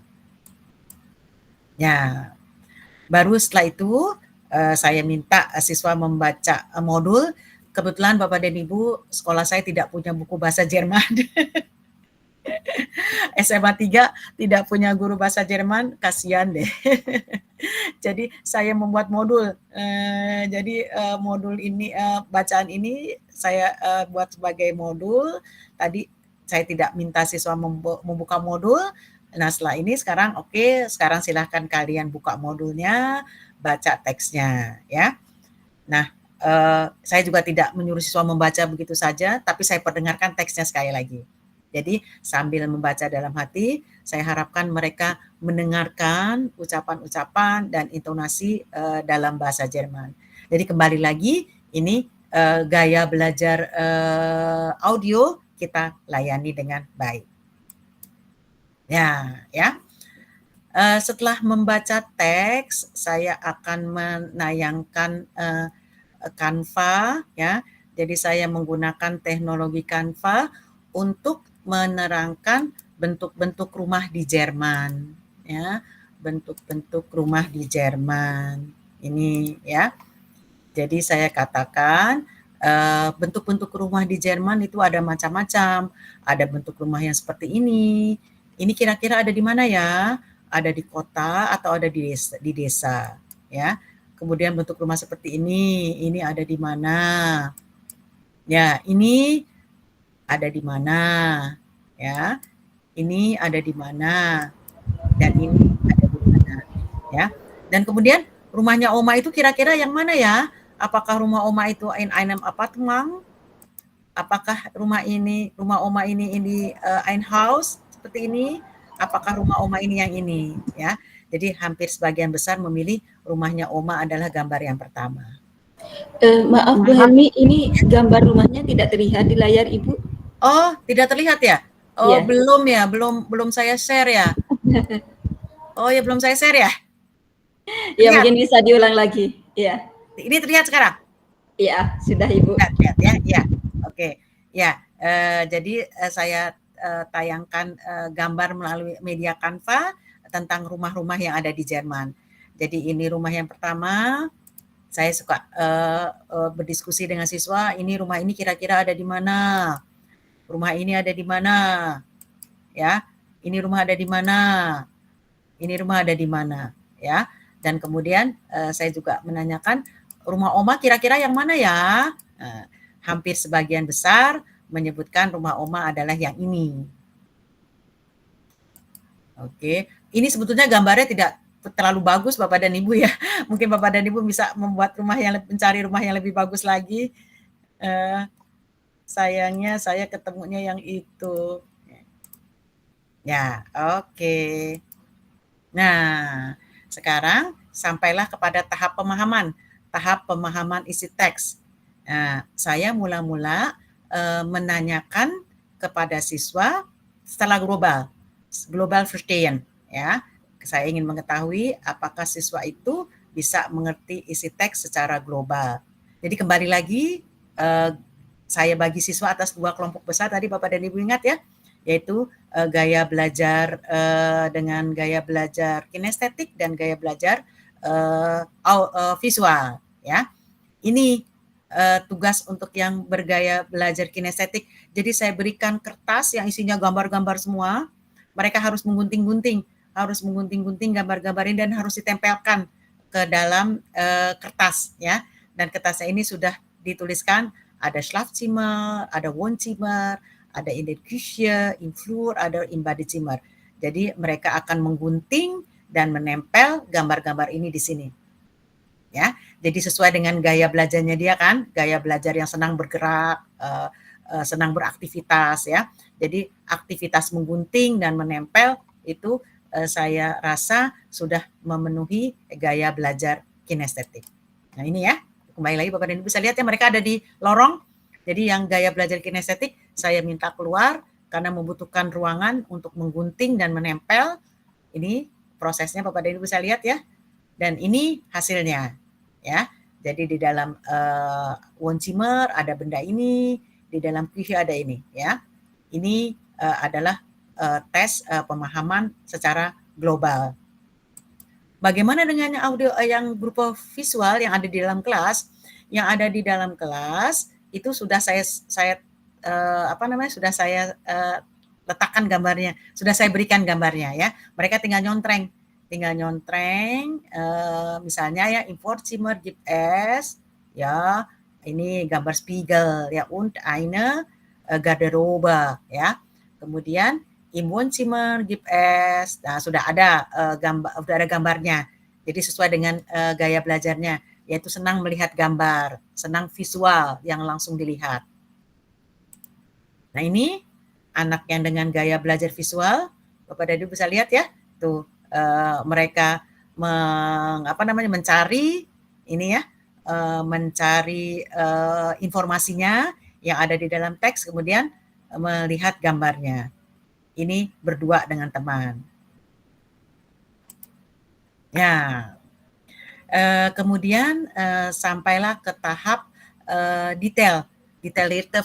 Ya, baru setelah itu saya minta siswa membaca modul. Kebetulan Bapak dan Ibu, sekolah saya tidak punya buku bahasa Jerman. SMA 3 tidak punya guru bahasa Jerman, kasihan deh. Jadi saya membuat modul. Jadi modul ini, bacaan ini saya buat sebagai modul. Tadi saya tidak minta siswa membuka modul. Nah setelah ini sekarang sekarang silahkan kalian buka modulnya, baca teksnya ya. Nah saya juga tidak menyuruh siswa membaca begitu saja, tapi saya perdengarkan teksnya sekali lagi. Jadi sambil membaca dalam hati, saya harapkan mereka mendengarkan ucapan-ucapan dan intonasi dalam bahasa Jerman. Jadi kembali lagi, ini gaya belajar audio kita layani dengan baik. Ya. Setelah membaca teks, saya akan menayangkan Canva ya. Jadi saya menggunakan teknologi Canva untuk menerangkan bentuk-bentuk rumah di Jerman ya, bentuk-bentuk rumah di Jerman ini ya. Jadi saya katakan bentuk-bentuk rumah di Jerman itu ada macam-macam. Ada bentuk rumah yang seperti ini. Ini kira-kira ada di mana ya? Ada di kota atau ada di desa ya. Kemudian bentuk rumah seperti ini ada di mana? Ya, ini ada di mana ya, ini ada di mana, dan ini ada di mana ya. Dan kemudian rumahnya Oma itu kira-kira yang mana ya? Apakah rumah Oma itu in einem Apartment? Apakah rumah Oma ini ein Haus seperti ini? Apakah rumah Oma ini yang ini ya? Jadi hampir sebagian besar memilih rumahnya Oma adalah gambar yang pertama. Maaf Bu Helmi, ini gambar rumahnya tidak terlihat di layar Ibu. Oh, tidak terlihat ya? Oh, yeah. belum saya share ya. Oh ya, belum saya share ya. Ya, mungkin bisa diulang lagi. Ya. Ini terlihat sekarang? Iya, sudah Ibu. Terlihat ya. Ya. Oke. Ya, jadi saya tayangkan gambar melalui media Canva tentang rumah-rumah yang ada di Jerman. Jadi ini rumah yang pertama. Saya suka berdiskusi dengan siswa, rumah ini kira-kira ada di mana? Rumah ini ada di mana? Ya, ini rumah ada di mana? Ini rumah ada di mana? Ya, dan kemudian saya juga menanyakan rumah Oma kira-kira yang mana ya? Hampir sebagian besar menyebutkan rumah Oma adalah yang ini. Oke, ini sebetulnya gambarnya tidak terlalu bagus Bapak dan Ibu ya. Mungkin Bapak dan Ibu bisa membuat mencari rumah yang lebih bagus lagi. Sayangnya saya ketemunya yang itu. Ya, oke. Nah, sekarang sampailah kepada tahap pemahaman isi teks. Nah, saya mula-mula menanyakan kepada siswa setelah global verstehen ya. Saya ingin mengetahui apakah siswa itu bisa mengerti isi teks secara global. Jadi kembali lagi saya bagi siswa atas 2 kelompok besar tadi Bapak dan Ibu ingat ya, yaitu gaya belajar dengan gaya belajar kinestetik dan gaya belajar visual ya. Ini tugas untuk yang bergaya belajar kinestetik. Jadi saya berikan kertas yang isinya gambar-gambar semua. Mereka harus menggunting-gunting gambar-gambar ini dan harus ditempelkan ke dalam kertas ya. Dan kertasnya ini sudah dituliskan ada Schlafzimmer, ada Wohnzimmer, ada in der Küche, im Flur, ada in Badezimmer. Jadi mereka akan menggunting dan menempel gambar-gambar ini di sini. Ya, jadi sesuai dengan gaya belajarnya dia kan, gaya belajar yang senang bergerak, senang beraktivitas ya. Jadi aktivitas menggunting dan menempel itu saya rasa sudah memenuhi gaya belajar kinestetik. Nah ini ya, kembali lagi Bapak dan Ibu bisa lihat ya mereka ada di lorong. Jadi yang gaya belajar kinestetik saya minta keluar karena membutuhkan ruangan untuk menggunting dan menempel. Ini prosesnya Bapak dan Ibu bisa lihat ya. Dan ini hasilnya ya. Jadi di dalam Wohnzimmer ada benda ini, di dalam Küche ada ini ya. Ini adalah tes pemahaman secara global. Bagaimana dengan audio yang berupa visual yang ada di dalam kelas? Yang ada di dalam kelas itu sudah saya letakkan gambarnya, sudah saya berikan gambarnya ya. Mereka tinggal nyontreng, misalnya ya im Vorzimmer gibt es ya ini gambar Spiegel ya und eine Garderobe ya. Kemudian im Wohnzimmer gibt es, nah sudah ada gambarnya. Jadi sesuai dengan gaya belajarnya, yaitu senang melihat gambar, senang visual yang langsung dilihat. Nah ini anak yang dengan gaya belajar visual, Bapak dan Ibu bisa lihat ya, tuh mereka mencari ini ya, mencari informasinya yang ada di dalam teks, kemudian melihat gambarnya. Ini berdua dengan teman. Ya, kemudian sampailah ke tahap detail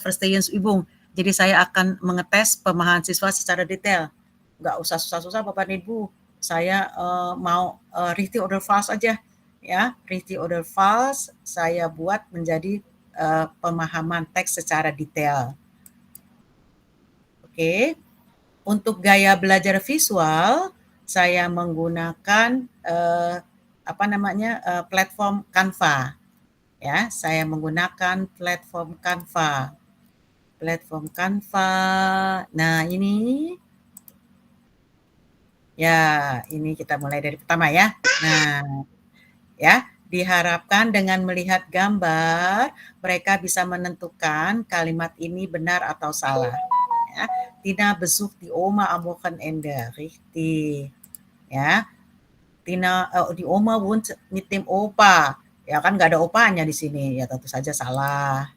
Verstehensübung. Jadi saya akan mengetes pemahaman siswa secara detail. Nggak usah susah-susah Bapak dan Ibu. Saya mau richtig oder falsch aja ya. Richtig oder falsch saya buat menjadi pemahaman teks secara detail. Oke. Untuk gaya belajar visual saya menggunakan platform Canva. Ya, saya menggunakan platform Canva. Nah, ini ya, ini kita mulai dari pertama ya. Nah, ya, diharapkan dengan melihat gambar mereka bisa menentukan kalimat ini benar atau salah. Ya, Tina besucht die Oma am Wochenende, richtig. Ya, Tina die Oma wohnt mit dem Opa. Ya kan nggak ada opanya di sini, ya tentu saja salah.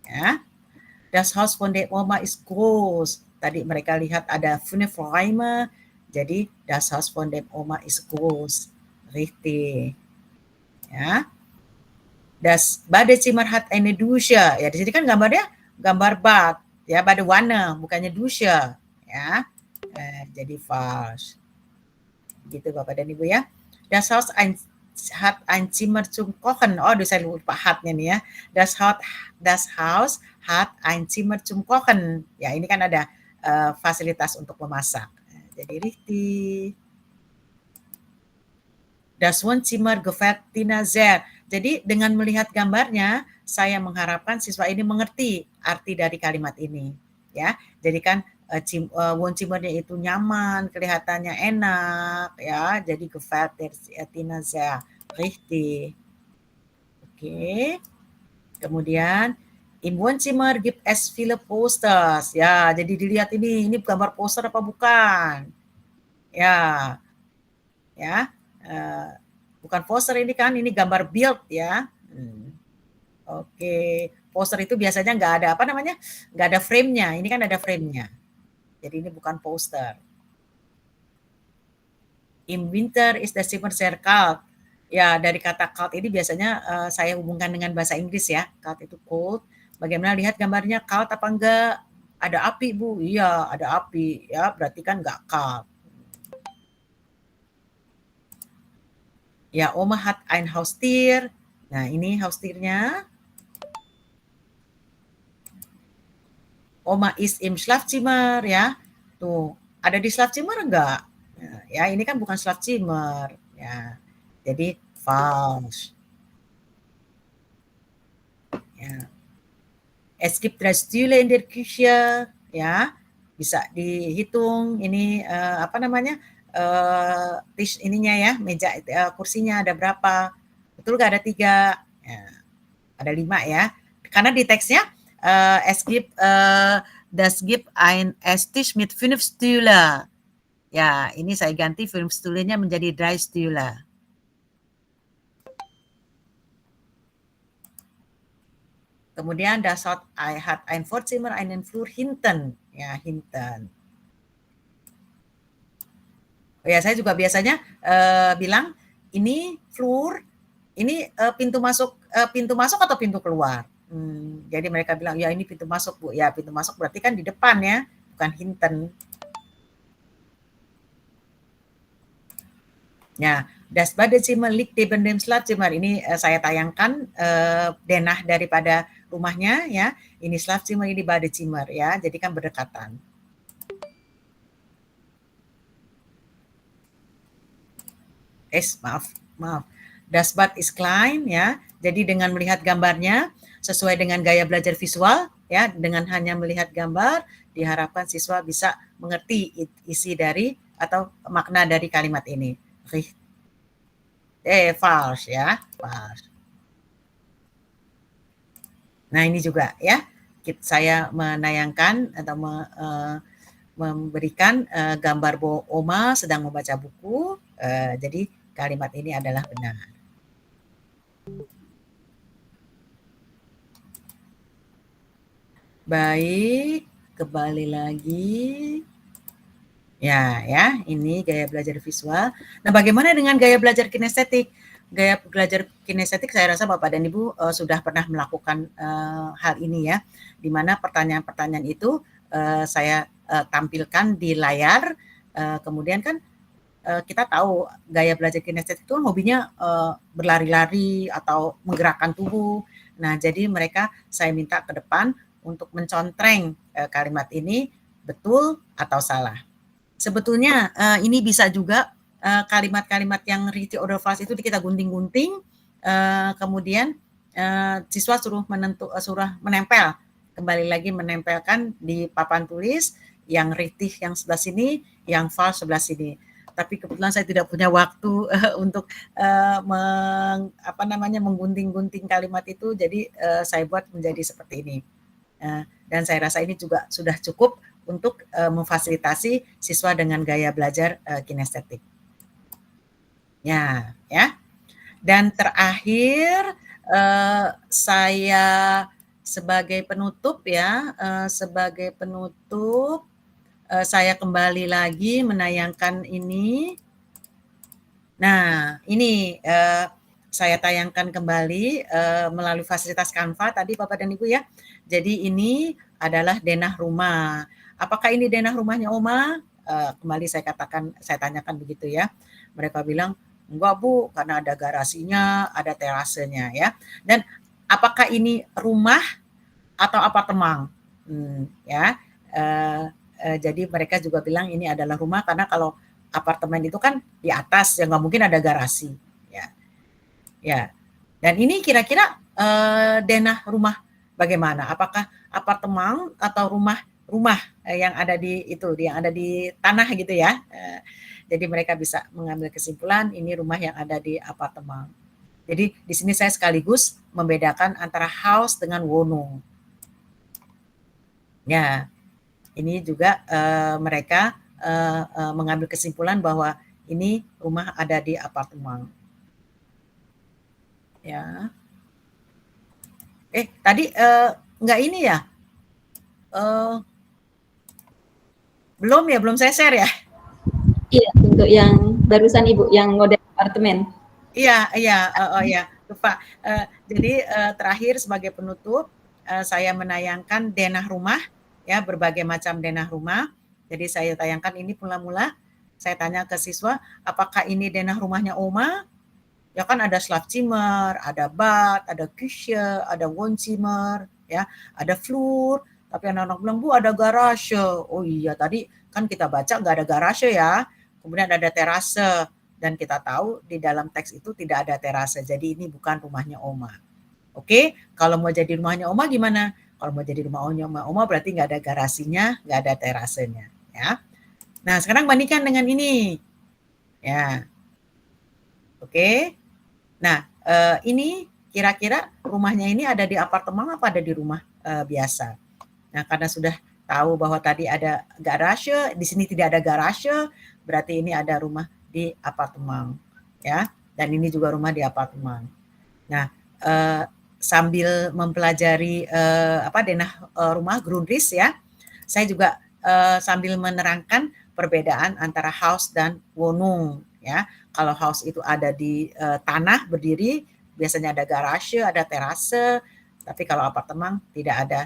Ya, das Haus von der Oma ist groß. Tadi mereka lihat ada 5 Räume, jadi das Haus von der Oma ist groß, richtig. Ya, das Badezimmer hat eine Dusche. Ya di sini kan gambarnya gambar bad. Ya, Badewanne, bukannya Dusche. Ya, jadi falsch. Gitu Bapak dan Ibu ya. Das Haus hat ein Zimmer zum Kochen. Oh, saya lupa hatnya nih ya. Das Haus hat ein Zimmer zum Kochen. Ya, ini kan ada fasilitas untuk memasak. Jadi richtig. Das Wohnzimmer gefällt Tina sehr. Jadi dengan melihat gambarnya, saya mengharapkan siswa ini mengerti arti dari kalimat ini. Ya, jadi kan Wohnzimmernya itu nyaman, kelihatannya enak, ya. Jadi gefällt Tina sehr, richtig. Oke. Kemudian im Wohnzimmer gibt es viele Posters. Ya, jadi dilihat ini gambar poster apa bukan? Ya, ya. Bukan poster ini kan, ini gambar build ya. Oke, poster itu biasanya nggak ada frame-nya. Ini kan ada frame-nya. Jadi ini bukan poster. Im Winter ist das Zimmer sehr kalt. Ya, dari kata kalt ini biasanya saya hubungkan dengan bahasa Inggris ya. Kalt itu cold. Bagaimana lihat gambarnya, kalt apa enggak? Ada api Bu? Iya, ada api. Ya, berarti kan nggak kalt. Ya, Oma hat ein Haustier. Nah, ini Haustiernya. Oma ist im Schlafzimmer, ya. Tuh, ada di Schlafzimmer enggak? Nah, ya, ini kan bukan Schlafzimmer, ya. Jadi falsch. Ya. Es gibt 3 Stühle in der Küche, ya. Bisa dihitung ini apa namanya? Tisch ininya ya, meja kursinya ada berapa? Betul nggak ada 3? Ya, ada 5 ya. Karena di teksnya es gibt das gibt ein Esstisch mit 5 Stühle. Ya, ini saya ganti 5 Stühle-nya menjadi 3 Stühle. Kemudian das hat ein Vorzimmer, einen Flur hinten. Ya, hinten. Oh ya, saya juga biasanya bilang ini flur, ini pintu masuk atau pintu keluar. Jadi mereka bilang ya ini pintu masuk Bu. Ya pintu masuk berarti kan di depan ya, bukan hinten. Ya, das Badezimmer liegt neben dem Schlafzimmer. Ini saya tayangkan denah daripada rumahnya ya. Ini Schlafzimmer, ini Badezimmer ya. Jadi kan berdekatan. Maaf. Das Bad ist klein ya. Jadi dengan melihat gambarnya sesuai dengan gaya belajar visual ya, dengan hanya melihat gambar diharapkan siswa bisa mengerti isi dari atau makna dari kalimat ini. Falsch ya, falsch. Nah ini juga ya, saya menayangkan atau memberikan gambar Oma sedang membaca buku. Jadi kalimat ini adalah benar. Baik, kembali lagi. Ya, ini gaya belajar visual. Nah, bagaimana dengan gaya belajar kinestetik? Gaya belajar kinestetik saya rasa Bapak dan Ibu sudah pernah melakukan hal ini ya, di mana pertanyaan-pertanyaan itu saya tampilkan di layar, kemudian kan kita tahu gaya belajar kinestetik itu hobinya berlari-lari atau menggerakkan tubuh. Nah, jadi mereka saya minta ke depan untuk mencontreng kalimat ini betul atau salah. Sebetulnya ini bisa juga kalimat-kalimat yang richtig oder falsch itu kita gunting-gunting, kemudian siswa suruh menempel, kembali lagi menempelkan di papan tulis yang richtig yang sebelah sini, yang falsch sebelah sini. Tapi kebetulan saya tidak punya waktu untuk menggunting-gunting kalimat itu, jadi saya buat menjadi seperti ini. Dan saya rasa ini juga sudah cukup untuk memfasilitasi siswa dengan gaya belajar kinestetik. Ya. Dan terakhir saya sebagai penutup ya, saya kembali lagi menayangkan ini. Nah, ini saya tayangkan kembali melalui fasilitas Canva tadi Bapak dan Ibu ya. Jadi ini adalah denah rumah. Apakah ini denah rumahnya Oma? Kembali saya tanyakan begitu ya. Mereka bilang, enggak Bu, karena ada garasinya, ada terasenya ya. Dan apakah ini rumah atau apartemen? Jadi mereka juga bilang ini adalah rumah karena kalau apartemen itu kan di atas, ya nggak mungkin ada garasi. Ya. Dan ini kira-kira denah rumah bagaimana? Apakah apartemen atau rumah yang ada di tanah gitu ya. Jadi mereka bisa mengambil kesimpulan ini rumah yang ada di apartemen. Jadi di sini saya sekaligus membedakan antara house dengan Wohnung. Ya, ini juga mereka mengambil kesimpulan bahwa ini rumah ada di apartemen. Ya. Tadi enggak ini ya? Belum saya share ya? Iya, untuk yang barusan Ibu, yang model apartemen. Iya, lupa. Jadi terakhir sebagai penutup, saya menayangkan denah rumah, ya berbagai macam denah rumah. Jadi saya tayangkan ini mula-mula, saya tanya ke siswa, apakah ini denah rumahnya Oma? Ya kan ada Schlafzimmer, ada Bad, ada Küche, ada Wohnzimmer, ya, ada Flur. Tapi anak-anak bilang, Bu ada garase. Oh iya, tadi kan kita baca nggak ada garase ya. Kemudian ada terase. Dan kita tahu di dalam teks itu tidak ada terase. Jadi ini bukan rumahnya Oma. Oke, kalau mau jadi rumahnya Oma gimana? Kalau mau jadi rumahnya Oma berarti nggak ada garasinya, nggak ada terasenya. Ya. Nah sekarang bandingkan dengan ini. Ya, oke. Nah, ini kira-kira rumahnya ini ada di apartemen apa ada di rumah biasa? Nah, karena sudah tahu bahwa tadi ada garase, di sini tidak ada garase, berarti ini ada rumah di apartemen, ya. Dan ini juga rumah di apartemen. Nah, sambil mempelajari denah rumah Grundriss ya, saya juga sambil menerangkan perbedaan antara house dan Wohnung, ya. Kalau house itu ada di tanah berdiri, biasanya ada garase, ada terase, tapi kalau apartemen tidak ada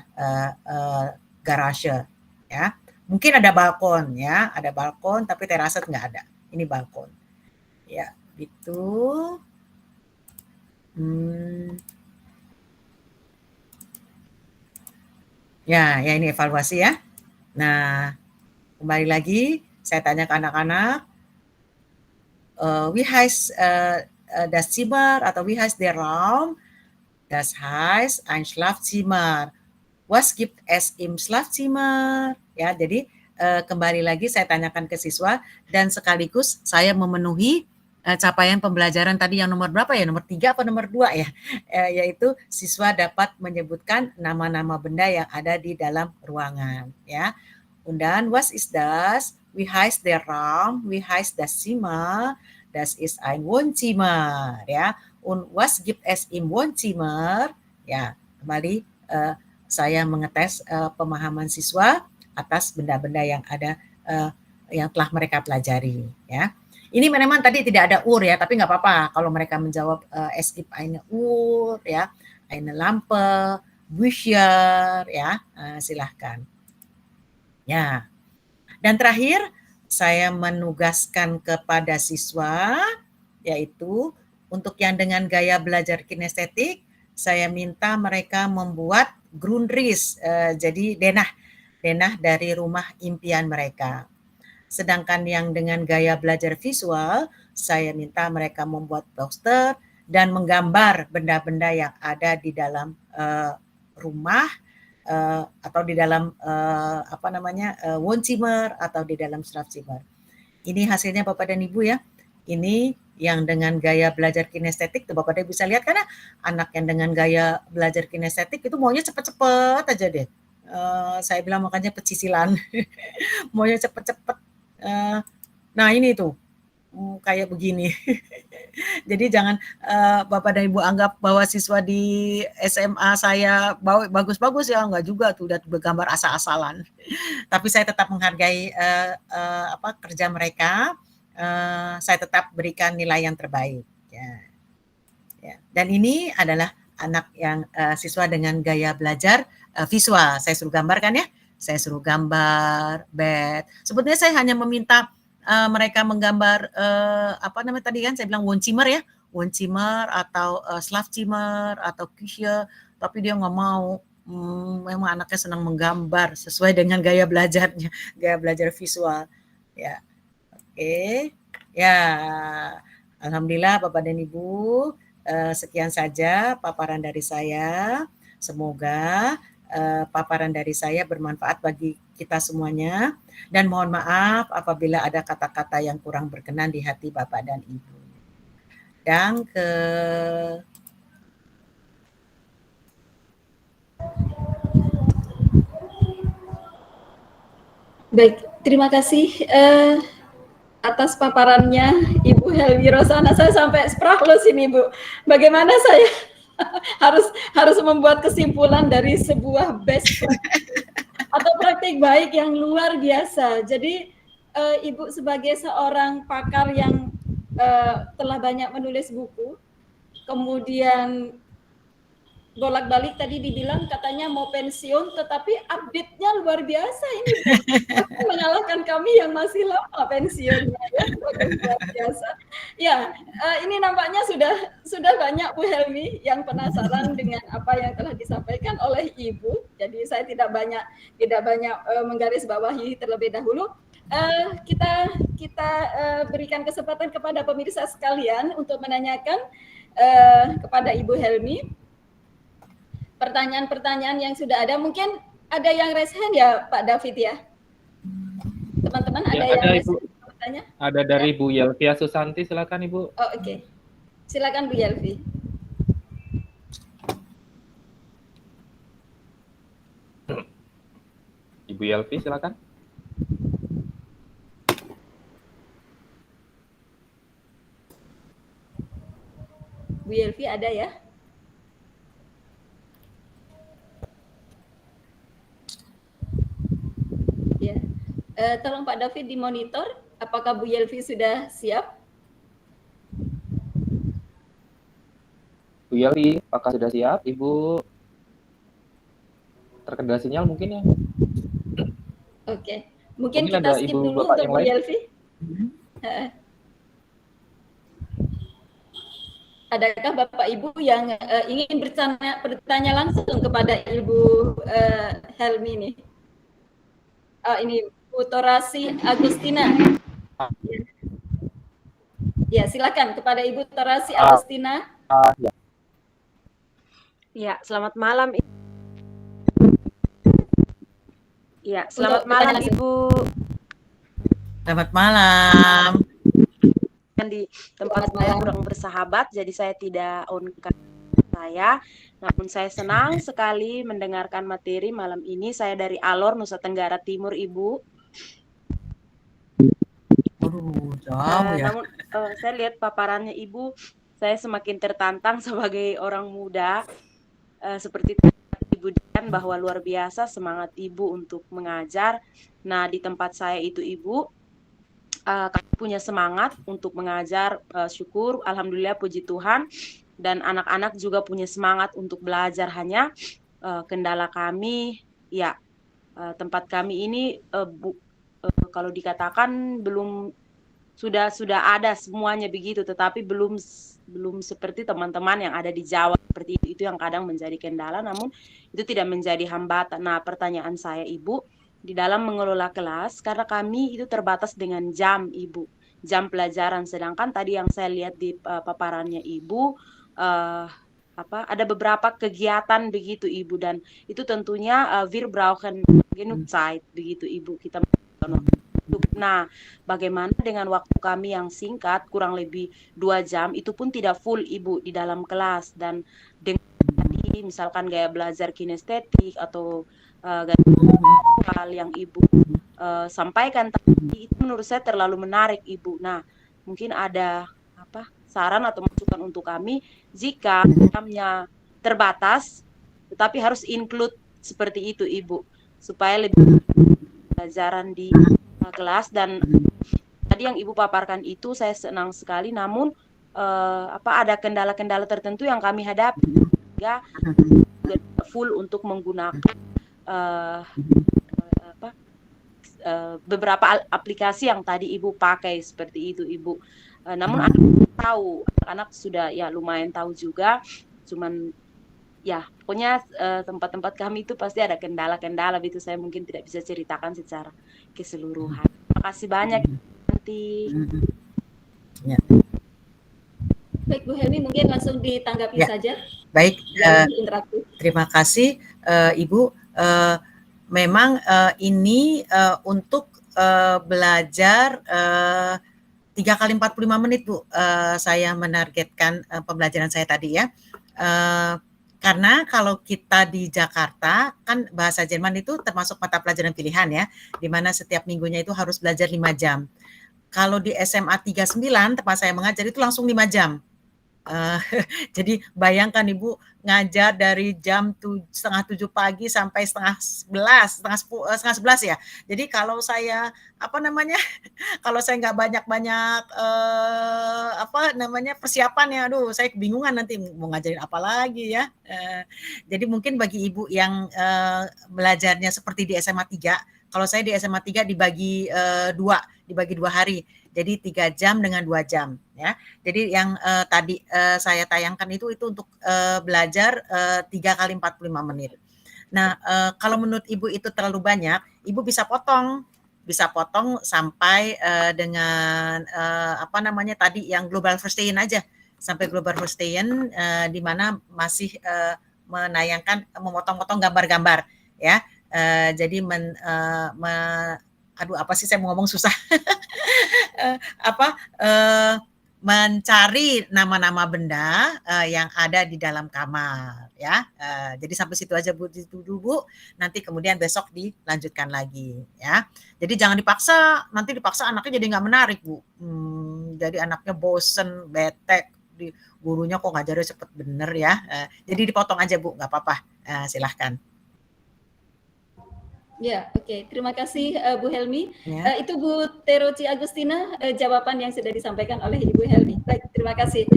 garase, ya. Mungkin ada balkon, ya, ada balkon, tapi terase nggak ada. Ini balkon, ya, gitu. Ya, ini evaluasi ya. Nah, kembali lagi, saya tanya ke anak-anak. Wie heißt das Zimmer atau wie heißt der Raum? Das heißt ein Schlafzimmer. Was gibt es im Schlafzimmer? Ya, jadi kembali lagi saya tanyakan ke siswa dan sekaligus saya memenuhi capaian pembelajaran tadi yang nomor berapa ya? Nomor 3 apa nomor 2 ya? Yaitu siswa dapat menyebutkan nama-nama benda yang ada di dalam ruangan ya. Und dann, was ist das? Wie heißt der Raum? Wie heißt das Zimmer? Das ist ein Wohnzimmer, ya. Und was gibt es im Wohnzimmer? Ya, kembali saya mengetes pemahaman siswa atas benda-benda yang ada yang telah mereka pelajari, ya. Ini memang tadi tidak ada ya, tapi nggak apa-apa kalau mereka menjawab es gibt eine Uhr, ya, eine Lampe, Bücher, ya, silahkan. Ya, dan terakhir saya menugaskan kepada siswa, yaitu untuk yang dengan gaya belajar kinestetik, saya minta mereka membuat Grundriss, jadi denah dari rumah impian mereka. Sedangkan yang dengan gaya belajar visual, saya minta mereka membuat poster dan menggambar benda-benda yang ada di dalam rumah, atau di dalam Wohnzimmer atau di dalam Schlafzimmer. Ini hasilnya Bapak dan Ibu ya. Ini yang dengan gaya belajar kinestetik tuh Bapak dan Ibu bisa lihat, karena anak yang dengan gaya belajar kinestetik itu maunya cepet-cepet aja deh. Saya bilang makanya pecicilan. Maunya cepet-cepet. Nah ini tuh kayak begini. Jadi jangan Bapak dan Ibu anggap bahwa siswa di SMA saya bagus-bagus ya, enggak juga tuh, udah bergambar asal-asalan. Tapi saya tetap menghargai kerja mereka, saya tetap berikan nilai yang terbaik. Ya. Dan ini adalah anak yang siswa dengan gaya belajar visual. Saya suruh gambarkan ya, saya suruh gambar bed. Sebetulnya saya hanya meminta mereka menggambar tadi kan saya bilang Wohnzimmer ya, Wohnzimmer atau Schlafzimmer atau Küche, tapi dia nggak mau. Memang anaknya senang menggambar sesuai dengan gaya belajarnya, gaya belajar visual. Ya, oke. Ya, alhamdulillah Bapak dan Ibu, sekian saja paparan dari saya. Semoga paparan dari saya bermanfaat bagi kita semuanya, dan mohon maaf apabila ada kata-kata yang kurang berkenan di hati Bapak dan Ibu. Danke. Baik, terima kasih atas paparannya Ibu Helwi Rosana. Saya sampai sprachless ini Bu. Bagaimana saya harus membuat kesimpulan dari sebuah best atau praktik baik yang luar biasa. Jadi Ibu sebagai seorang pakar yang telah banyak menulis buku, kemudian bolak-balik tadi dibilang katanya mau pensiun, tetapi update-nya luar biasa ini. Mengalahkan kami yang masih lama pensiunnya ya, luar biasa. Ya, ini nampaknya sudah banyak Bu Helmi yang penasaran dengan apa yang telah disampaikan oleh Ibu. Jadi saya tidak banyak menggarisbawahi terlebih dahulu. Kita berikan kesempatan kepada pemirsa sekalian untuk menanyakan kepada Ibu Helmi pertanyaan-pertanyaan yang sudah ada. Mungkin ada yang raise hand ya Pak David ya? Teman-teman ada yang raise hand bertanya? Ada dari Bu Yelvia Susanti, silakan Ibu. Oh, oke. Silakan Bu Yelvi. Ibu Yelvi, silakan. Bu Yelvi ada ya? Ya. Tolong Pak David dimonitor, apakah Bu Yelvi sudah siap? Bu Yelvi, apakah sudah siap? Ibu terkendala sinyal mungkin ya? Oke. Mungkin Mungkin kita ada skip Ibu dulu Bapak untuk yang Bu lain. Yelvi. Adakah Bapak Ibu yang ingin bertanya langsung kepada Ibu Helmi ini? Ini Bu Torasi Agustina. Ya, silakan kepada Ibu Torasi Agustina. Ya, selamat malam. Ya, Untuk selamat malam pertanyaan Ibu. Selamat malam. Di tempat Selamat saya malam. kurang bersahabat, jadi saya tidak on saya. Namun saya senang sekali mendengarkan materi malam ini. Saya dari Alor, Nusa Tenggara Timur, Ibu. Waduh, jauh ya. Namun saya lihat paparannya Ibu, saya semakin tertantang sebagai orang muda. Seperti Ibu Dian bahwa luar biasa semangat Ibu untuk mengajar. Nah, di tempat saya itu Ibu, kami punya semangat untuk mengajar, syukur, alhamdulillah puji Tuhan, dan anak-anak juga punya semangat untuk belajar. Hanya kendala kami, ya tempat kami ini kalau dikatakan belum sudah ada semuanya begitu, tetapi belum seperti teman-teman yang ada di Jawa seperti itu yang kadang menjadi kendala, namun itu tidak menjadi hambatan. Nah, pertanyaan saya Ibu, di dalam mengelola kelas, karena kami itu terbatas dengan jam Ibu, jam pelajaran, sedangkan tadi yang saya lihat di paparannya Ibu, ada beberapa kegiatan begitu Ibu, dan itu tentunya wir brauchen genug Zeit begitu Ibu, kita. Nah, bagaimana dengan waktu kami yang singkat, kurang lebih 2 jam, itu pun tidak full Ibu di dalam kelas, dan dengan tadi misalkan gaya belajar kinestetik atau hal yang Ibu sampaikan tadi, itu menurut saya terlalu menarik Ibu. Nah, mungkin ada saran atau masukan untuk kami jika jamnya terbatas, tetapi harus include seperti itu Ibu, supaya lebih pelajaran di kelas. Dan tadi yang Ibu paparkan itu saya senang sekali, namun ada kendala-kendala tertentu yang kami hadapi sehingga full untuk menggunakan beberapa aplikasi yang tadi Ibu pakai seperti itu Ibu. Namun anak sudah ya lumayan tahu juga, cuman ya pokoknya tempat-tempat kami itu pasti ada kendala-kendala itu, saya mungkin tidak bisa ceritakan secara keseluruhan. Terima kasih banyak nanti. Ya. Baik Bu Helmi, mungkin langsung ditanggapi saja. Baik, interaktif. Terima kasih Ibu. Memang ini untuk belajar 3 kali 45 menit Bu, saya menargetkan pembelajaran saya tadi ya. Karena kalau kita di Jakarta kan bahasa Jerman itu termasuk mata pelajaran pilihan ya, di mana setiap minggunya itu harus belajar 5 jam. Kalau di SMA 39 tempat saya mengajar itu langsung 5 jam. Jadi bayangkan Ibu ngajar dari jam 6:30 pagi sampai setengah 11 ya. Jadi kalau saya kalau saya nggak banyak-banyak persiapan ya, aduh saya kebingungan nanti mau ngajarin apa lagi ya. Jadi mungkin bagi Ibu yang belajarnya seperti di SMA 3, kalau saya di SMA 3 dibagi 2 hari. Jadi 3 jam dengan 2 jam ya. Jadi yang tadi saya tayangkan itu untuk belajar 3 kali 45 menit. Nah, kalau menurut Ibu itu terlalu banyak, Ibu bisa potong sampai dengan tadi yang Global First-Day-in aja. Sampai Global First-Day-in di mana masih menayangkan memotong-potong gambar-gambar ya. Jadi apa sih saya mau ngomong susah. Mencari nama-nama benda yang ada di dalam kamar ya. Jadi sampai situ aja Bu, dulu. Nanti kemudian besok dilanjutkan lagi ya. Jadi jangan dipaksa, nanti dipaksa anaknya jadi nggak menarik Bu. Jadi anaknya bosen, bete, gurunya kok ngajarnya cepet bener ya. Jadi dipotong aja Bu, nggak apa-apa. Silahkan. Ya, oke. Terima kasih Bu Helmi. Ya. Itu Bu Teroci Agustina, jawaban yang sudah disampaikan oleh Ibu Helmi. Baik, terima kasih.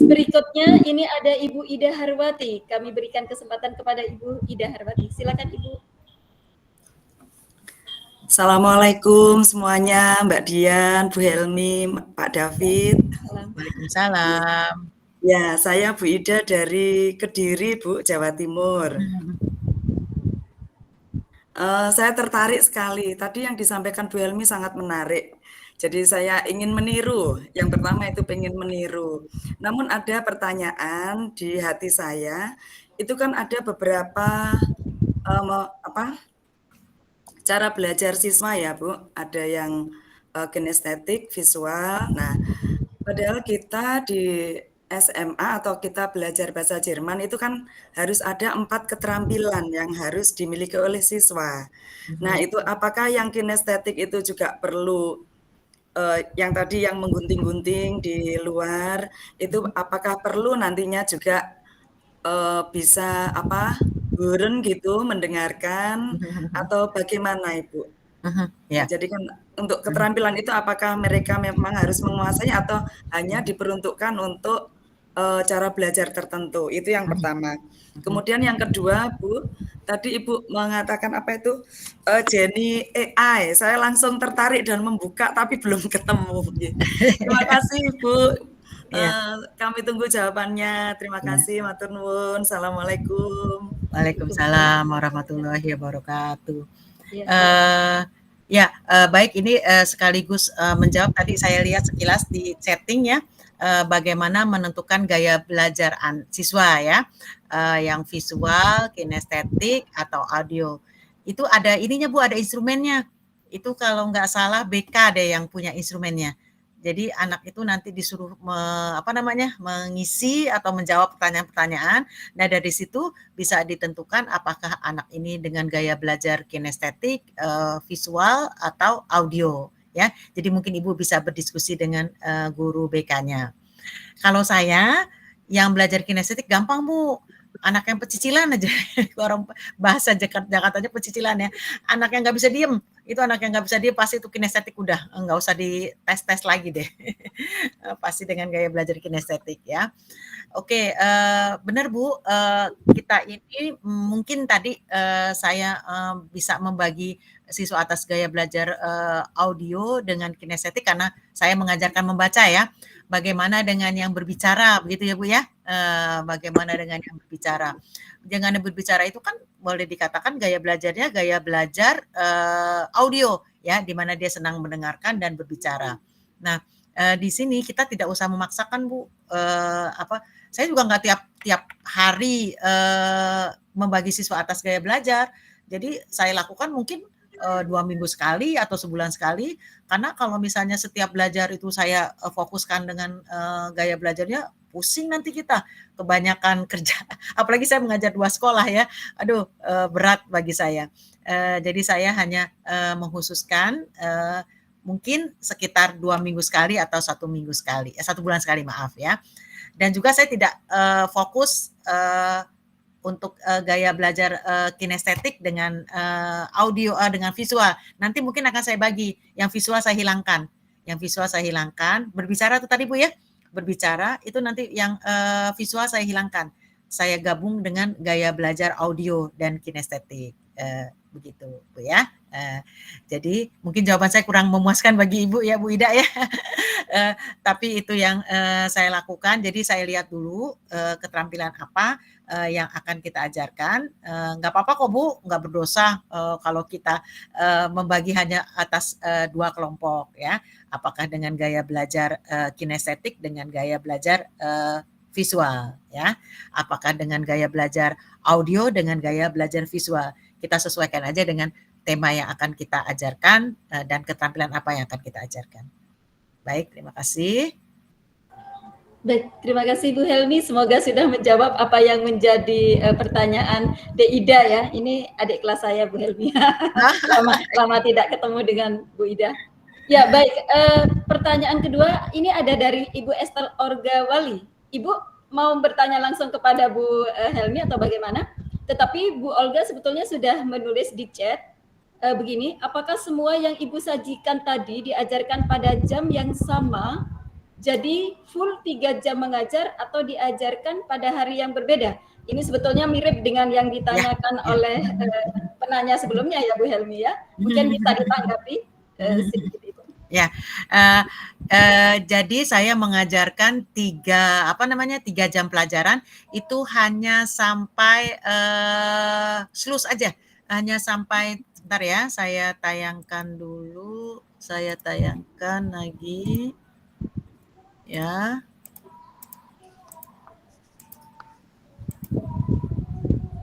Berikutnya ini ada Ibu Ida Harwati. Kami berikan kesempatan kepada Ibu Ida Harwati. Silakan Ibu. Assalamualaikum semuanya, Mbak Dian, Bu Helmi, Pak David. Waalaikumsalam. Ya, saya Bu Ida dari Kediri, Bu, Jawa Timur. Saya tertarik sekali. Tadi yang disampaikan Bu Helmi sangat menarik. Jadi saya ingin meniru. Yang pertama itu pengen meniru. Namun ada pertanyaan di hati saya. Itu kan ada beberapa cara belajar siswa ya Bu. Ada yang kinestetik, visual. Nah, padahal kita di SMA atau kita belajar bahasa Jerman itu kan harus ada 4 keterampilan yang harus dimiliki oleh siswa. Nah, itu apakah yang kinestetik itu juga perlu yang tadi yang menggunting-gunting di luar itu apakah perlu nantinya juga bisa buren gitu mendengarkan atau bagaimana Ibu? Ya. Jadi kan untuk keterampilan itu apakah mereka memang harus menguasai atau hanya diperuntukkan untuk cara belajar tertentu? Itu yang pertama. Kemudian yang kedua, Bu, tadi Ibu mengatakan apa itu Jenny AI. Saya langsung tertarik dan membuka tapi belum ketemu. Terima kasih, Bu. Kami tunggu jawabannya. Terima kasih, matur nuwun. Assalamualaikum. Waalaikumsalam warahmatullahi wabarakatuh. Baik, ini sekaligus menjawab tadi saya lihat sekilas di chatting ya, bagaimana menentukan gaya belajar siswa ya, yang visual, kinestetik atau audio. Itu ada ininya Bu, ada instrumennya. Itu kalau nggak salah BK deh yang punya instrumennya. Jadi anak itu nanti disuruh mengisi atau menjawab pertanyaan-pertanyaan. Nah dari situ bisa ditentukan apakah anak ini dengan gaya belajar kinestetik, visual atau audio. Ya, jadi mungkin Ibu bisa berdiskusi dengan guru BK-nya. Kalau saya yang belajar kinestetik gampang Bu. Anak yang pecicilan aja, orang bahasa Jakartanya pecicilan ya. Anak yang nggak bisa diem, itu anak yang nggak bisa diem pasti itu kinestetik udah, nggak usah dites lagi deh. Pasti dengan gaya belajar kinestetik ya. Oke, benar Bu, kita ini mungkin tadi saya bisa membagi siswa atas gaya belajar audio dengan kinestetik karena saya mengajarkan membaca ya. Bagaimana dengan yang berbicara, begitu ya Bu ya? Bagaimana dengan yang berbicara? Dengan yang berbicara itu kan boleh dikatakan gaya belajarnya gaya belajar audio ya, di mana dia senang mendengarkan dan berbicara. Nah, di sini kita tidak usah memaksakan Bu. Saya juga nggak tiap hari membagi siswa atas gaya belajar. Jadi saya lakukan mungkin 2 minggu sekali atau sebulan sekali, karena kalau misalnya setiap belajar itu saya fokuskan dengan gaya belajarnya, pusing nanti kita, kebanyakan kerja. Apalagi saya mengajar 2 sekolah ya, aduh berat bagi saya. Jadi saya hanya menghususkan mungkin sekitar 2 minggu sekali atau 1 minggu sekali, 1 bulan sekali maaf ya. Dan juga saya tidak fokus untuk gaya belajar kinestetik dengan audio dengan visual. Nanti mungkin akan saya bagi, yang visual saya hilangkan. Berbicara itu tadi Bu ya, berbicara itu nanti yang visual saya hilangkan. Saya gabung dengan gaya belajar audio dan kinestetik. Begitu Bu ya. Jadi mungkin jawaban saya kurang memuaskan bagi Ibu ya Bu Ida ya. Tapi itu yang saya lakukan. Jadi saya lihat dulu keterampilan apa yang akan kita ajarkan. Nggak apa-apa kok Bu, nggak berdosa kalau kita membagi hanya atas 2 kelompok ya. Apakah dengan gaya belajar kinestetik dengan gaya belajar visual ya. Apakah dengan gaya belajar audio dengan gaya belajar visual. Kita sesuaikan aja dengan tema yang akan kita ajarkan dan keterampilan apa yang akan kita ajarkan. Baik, terima kasih. Baik, terima kasih Bu Helmi. Semoga sudah menjawab apa yang menjadi pertanyaan Ida ya. Ini adik kelas saya Bu Helmi. lama tidak ketemu dengan Bu Ida. Ya baik, pertanyaan kedua ini ada dari Ibu Esther Orgawali. Ibu mau bertanya langsung kepada Bu Helmi atau bagaimana? Tetapi Bu Olga sebetulnya sudah menulis di chat begini, apakah semua yang Ibu sajikan tadi diajarkan pada jam yang sama, jadi full 3 jam mengajar atau diajarkan pada hari yang berbeda? Ini sebetulnya mirip dengan yang ditanyakan oleh penanya sebelumnya ya Bu Helmi ya. Mungkin bisa ditanggapi sedikit Ibu. Ya, jadi saya mengajarkan 3 jam pelajaran itu hanya sampai SLUS aja, hanya sampai sebentar ya, saya tayangkan dulu, saya tayangkan lagi, ya.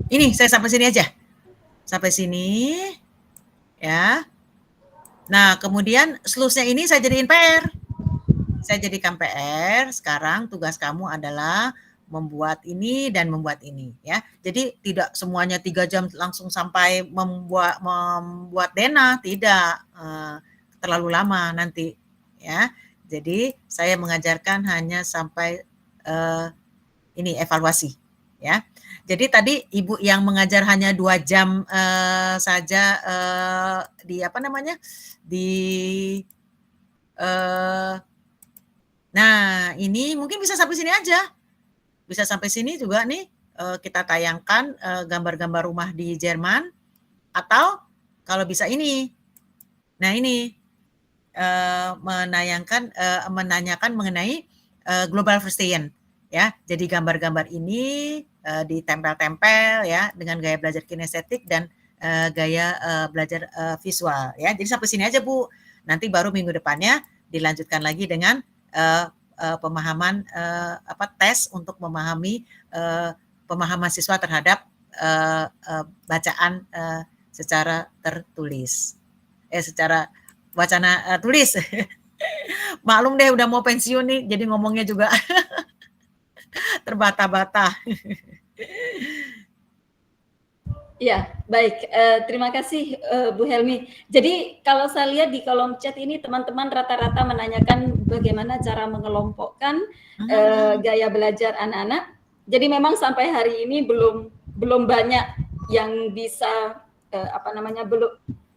Ini saya sampai sini aja, sampai sini, ya. Nah, kemudian selusnya ini saya jadiin PR. Saya jadikan PR, sekarang tugas kamu adalah membuat ini dan membuat ini ya. Jadi tidak semuanya 3 jam langsung sampai membuat dena, tidak. Terlalu lama nanti ya. Jadi saya mengajarkan hanya sampai ini evaluasi ya. Jadi tadi Ibu yang mengajar hanya 2 jam saja nah ini mungkin bisa sampai sini aja, bisa sampai sini juga nih kita tayangkan gambar-gambar rumah di Jerman, atau kalau bisa ini, nah ini menanyakan mengenai Global Verstehen ya. Jadi gambar-gambar ini ditempel-tempel ya dengan gaya belajar kinestetik dan gaya belajar visual ya. Jadi sampai sini aja Bu. Nanti baru minggu depannya dilanjutkan lagi dengan pemahaman tes untuk memahami pemahaman siswa terhadap bacaan secara tertulis. Secara wacana tulis. Maklum deh udah mau pensiun nih, jadi ngomongnya juga terbata-bata. Ya, baik. Terima kasih Bu Helmi. Jadi kalau saya lihat di kolom chat ini teman-teman rata-rata menanyakan bagaimana cara mengelompokkan gaya belajar anak-anak. Jadi memang sampai hari ini belum banyak yang bisa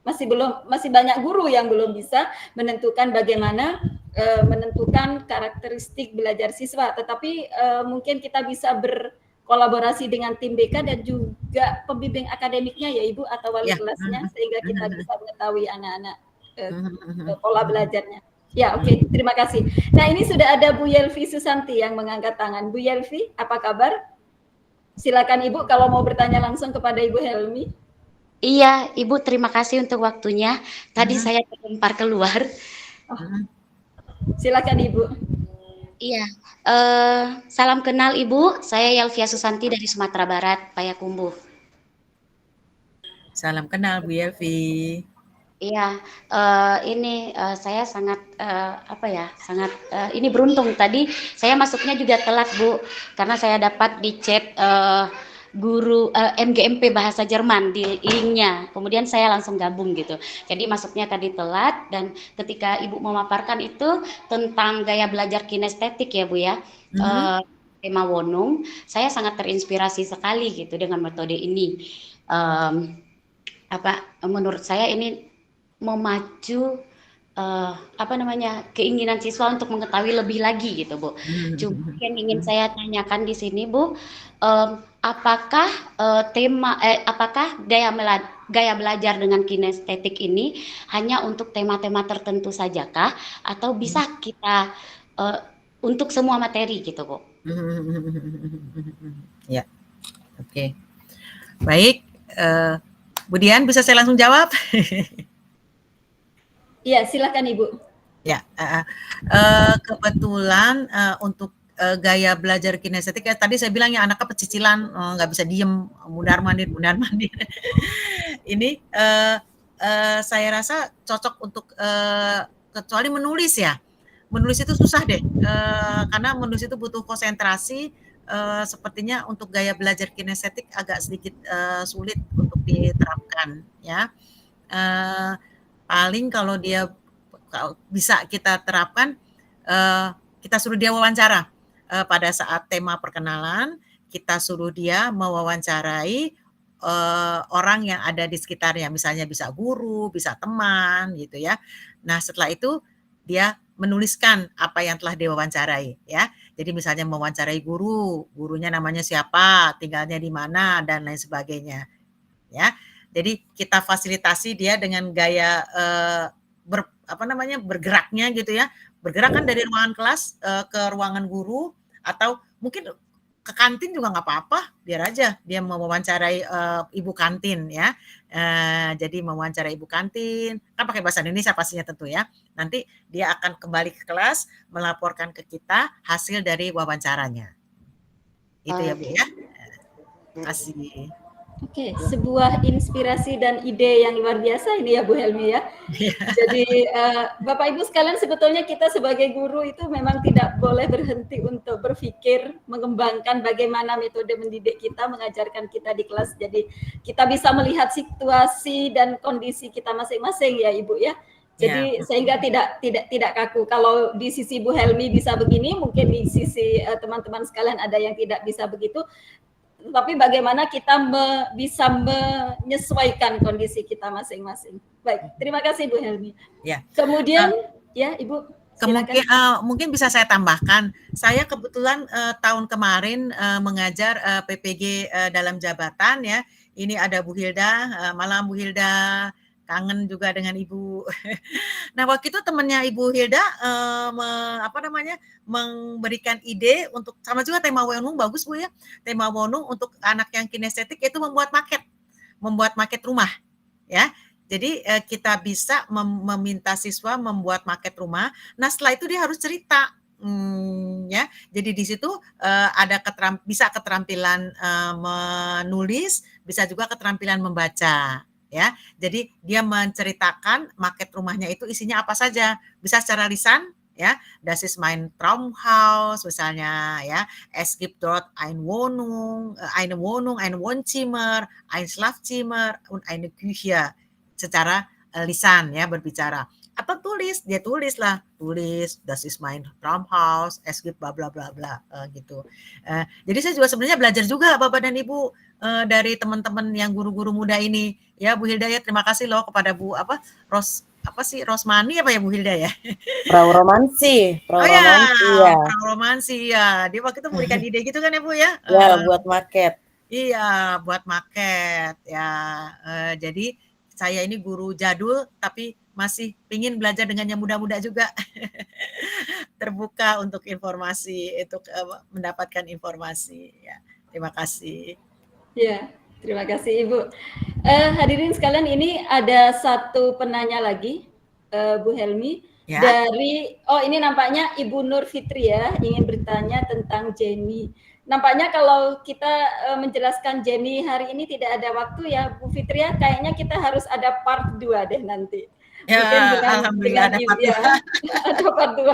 masih banyak guru yang belum bisa menentukan bagaimana menentukan karakteristik belajar siswa. Tetapi mungkin kita bisa berkolaborasi dengan tim BK dan juga pembimbing akademiknya ya Ibu atau wali kelasnya, sehingga kita bisa mengetahui anak-anak pola belajarnya. Ya, oke. Terima kasih. Nah, ini sudah ada Bu Yelvi Susanti yang mengangkat tangan. Bu Yelvi, apa kabar? Silakan Ibu kalau mau bertanya langsung kepada Ibu Helmi. Iya, Ibu, terima kasih untuk waktunya. Tadi saya terlempar keluar. Silakan Ibu. Iya, salam kenal Ibu. Saya Yelvia Susanti dari Sumatera Barat, Payakumbuh. Salam kenal Bu Yelvi. Iya, ini saya sangat ini beruntung. Tadi saya masuknya juga telat Bu, karena saya dapat di chat guru MGMP bahasa Jerman di linknya. Kemudian saya langsung gabung gitu. Jadi masuknya tadi telat, dan ketika Ibu memaparkan itu tentang gaya belajar kinestetik ya Bu ya, tema Wonung, saya sangat terinspirasi sekali gitu dengan metode ini. Menurut saya ini memacu keinginan siswa untuk mengetahui lebih lagi gitu Bu. Cuma yang ingin saya tanyakan di sini Bu, apakah apakah gaya belajar dengan kinestetik ini hanya untuk tema-tema tertentu sajakah, atau bisa kita untuk semua materi gitu Bu? Ya, oke. Baik, Bu Dian, bisa saya langsung jawab? Iya, silakan Ibu. Ya, kebetulan untuk gaya belajar kinestetik, tadi saya bilang ya anaknya pecicilan, nggak bisa diem, mundar-mandir. Ini saya rasa cocok untuk kecuali menulis ya. Menulis itu susah deh, karena menulis itu butuh konsentrasi. Sepertinya untuk gaya belajar kinestetik agak sedikit sulit untuk diterapkan ya. Paling kalau dia bisa kita terapkan, kita suruh dia wawancara pada saat tema perkenalan, kita suruh dia mewawancarai orang yang ada di sekitarnya, misalnya bisa guru, bisa teman gitu ya. Nah setelah itu dia menuliskan apa yang telah diwawancarai ya. Jadi misalnya mewawancarai gurunya namanya siapa, tinggalnya di mana, dan lain sebagainya ya. Jadi kita fasilitasi dia dengan gaya bergeraknya gitu ya. Bergerak kan dari ruangan kelas ke ruangan guru, atau mungkin ke kantin juga nggak apa-apa, biar aja dia mewawancarai ibu kantin ya. Jadi mewawancarai ibu kantin, kan pakai bahasa Indonesia pastinya tentu ya. Nanti dia akan kembali ke kelas melaporkan ke kita hasil dari wawancaranya. Itu ya Bu ya. Terima kasih. Oke, sebuah inspirasi dan ide yang luar biasa ini ya Bu Helmi ya. Jadi Bapak Ibu sekalian, sebetulnya kita sebagai guru itu memang tidak boleh berhenti untuk berpikir, mengembangkan bagaimana metode mendidik kita, mengajarkan kita di kelas. Jadi kita bisa melihat situasi dan kondisi kita masing-masing ya Ibu ya. Jadi sehingga tidak kaku. Kalau di sisi Bu Helmi bisa begini, mungkin di sisi teman-teman sekalian ada yang tidak bisa begitu. Tapi bagaimana kita bisa menyesuaikan kondisi kita masing-masing. Baik, terima kasih Bu Helmi. Ya. Kemudian, ya Ibu. Mungkin bisa saya tambahkan. Saya kebetulan tahun kemarin mengajar PPG dalam jabatan ya. Ini ada Bu Hilda, malam Bu Hilda. Kangen juga dengan Ibu. Nah waktu itu temannya Ibu Hilda memberikan ide untuk, sama juga tema Wonung, bagus Bu ya, tema Wonung untuk anak yang kinestetik itu membuat maket rumah ya. Jadi kita bisa meminta siswa membuat maket rumah. Nah setelah itu dia harus cerita. Ya, jadi di situ ada keterampilan menulis, bisa juga keterampilan membaca. Ya, jadi dia menceritakan maket rumahnya itu isinya apa saja, bisa secara lisan, ya, das ist mein Traumhaus misalnya, ya, es gibt dort eine Wohnung, ein Wohnzimmer, ein Schlafzimmer und eine Küche, secara lisan ya berbicara. Atau dia tulis das ist mein Traumhaus, es gibt bla bla bla bla gitu. Jadi saya juga sebenarnya belajar juga Bapak dan Ibu dari teman-teman yang guru-guru muda ini ya. Bu Hilda ya, terima kasih loh kepada Bu Rosmani apa ya Bu Hilda ya? Frau Romansi ya. Dia waktu itu memberikan ide gitu kan ya Bu ya? Ya, buat maket. Iya, buat maket ya. Jadi saya ini guru jadul tapi masih ingin belajar dengan yang muda-muda juga. Terbuka untuk informasi, untuk mendapatkan informasi ya. Terima kasih. Ya, terima kasih Ibu. Hadirin sekalian, ini ada satu penanya lagi, Bu Helmi. Ya. Ini nampaknya Ibu Nur Fitri ya, ingin bertanya tentang Jenny. Nampaknya kalau kita menjelaskan Jenny hari ini tidak ada waktu ya Bu Fitri ya, kayaknya kita harus ada part 2 deh nanti. Ya, Mungkin alhamdulillah ada part ya, ada part 2.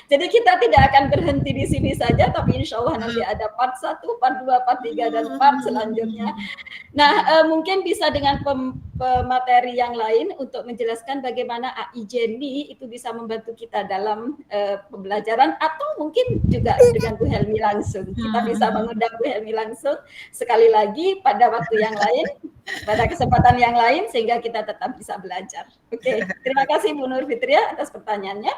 Jadi kita tidak akan berhenti di sini saja, tapi insya Allah nanti ada part 1, part 2, part 3, dan part selanjutnya. Nah, mungkin bisa dengan pemateri yang lain untuk menjelaskan bagaimana AI Jenny itu bisa membantu kita dalam pembelajaran, atau mungkin juga dengan Bu Helmi langsung. Kita bisa mengundang Bu Helmi langsung sekali lagi pada waktu yang lain, pada kesempatan yang lain, sehingga kita tetap bisa belajar. Oke, terima kasih Bu Nur Fitria atas pertanyaannya.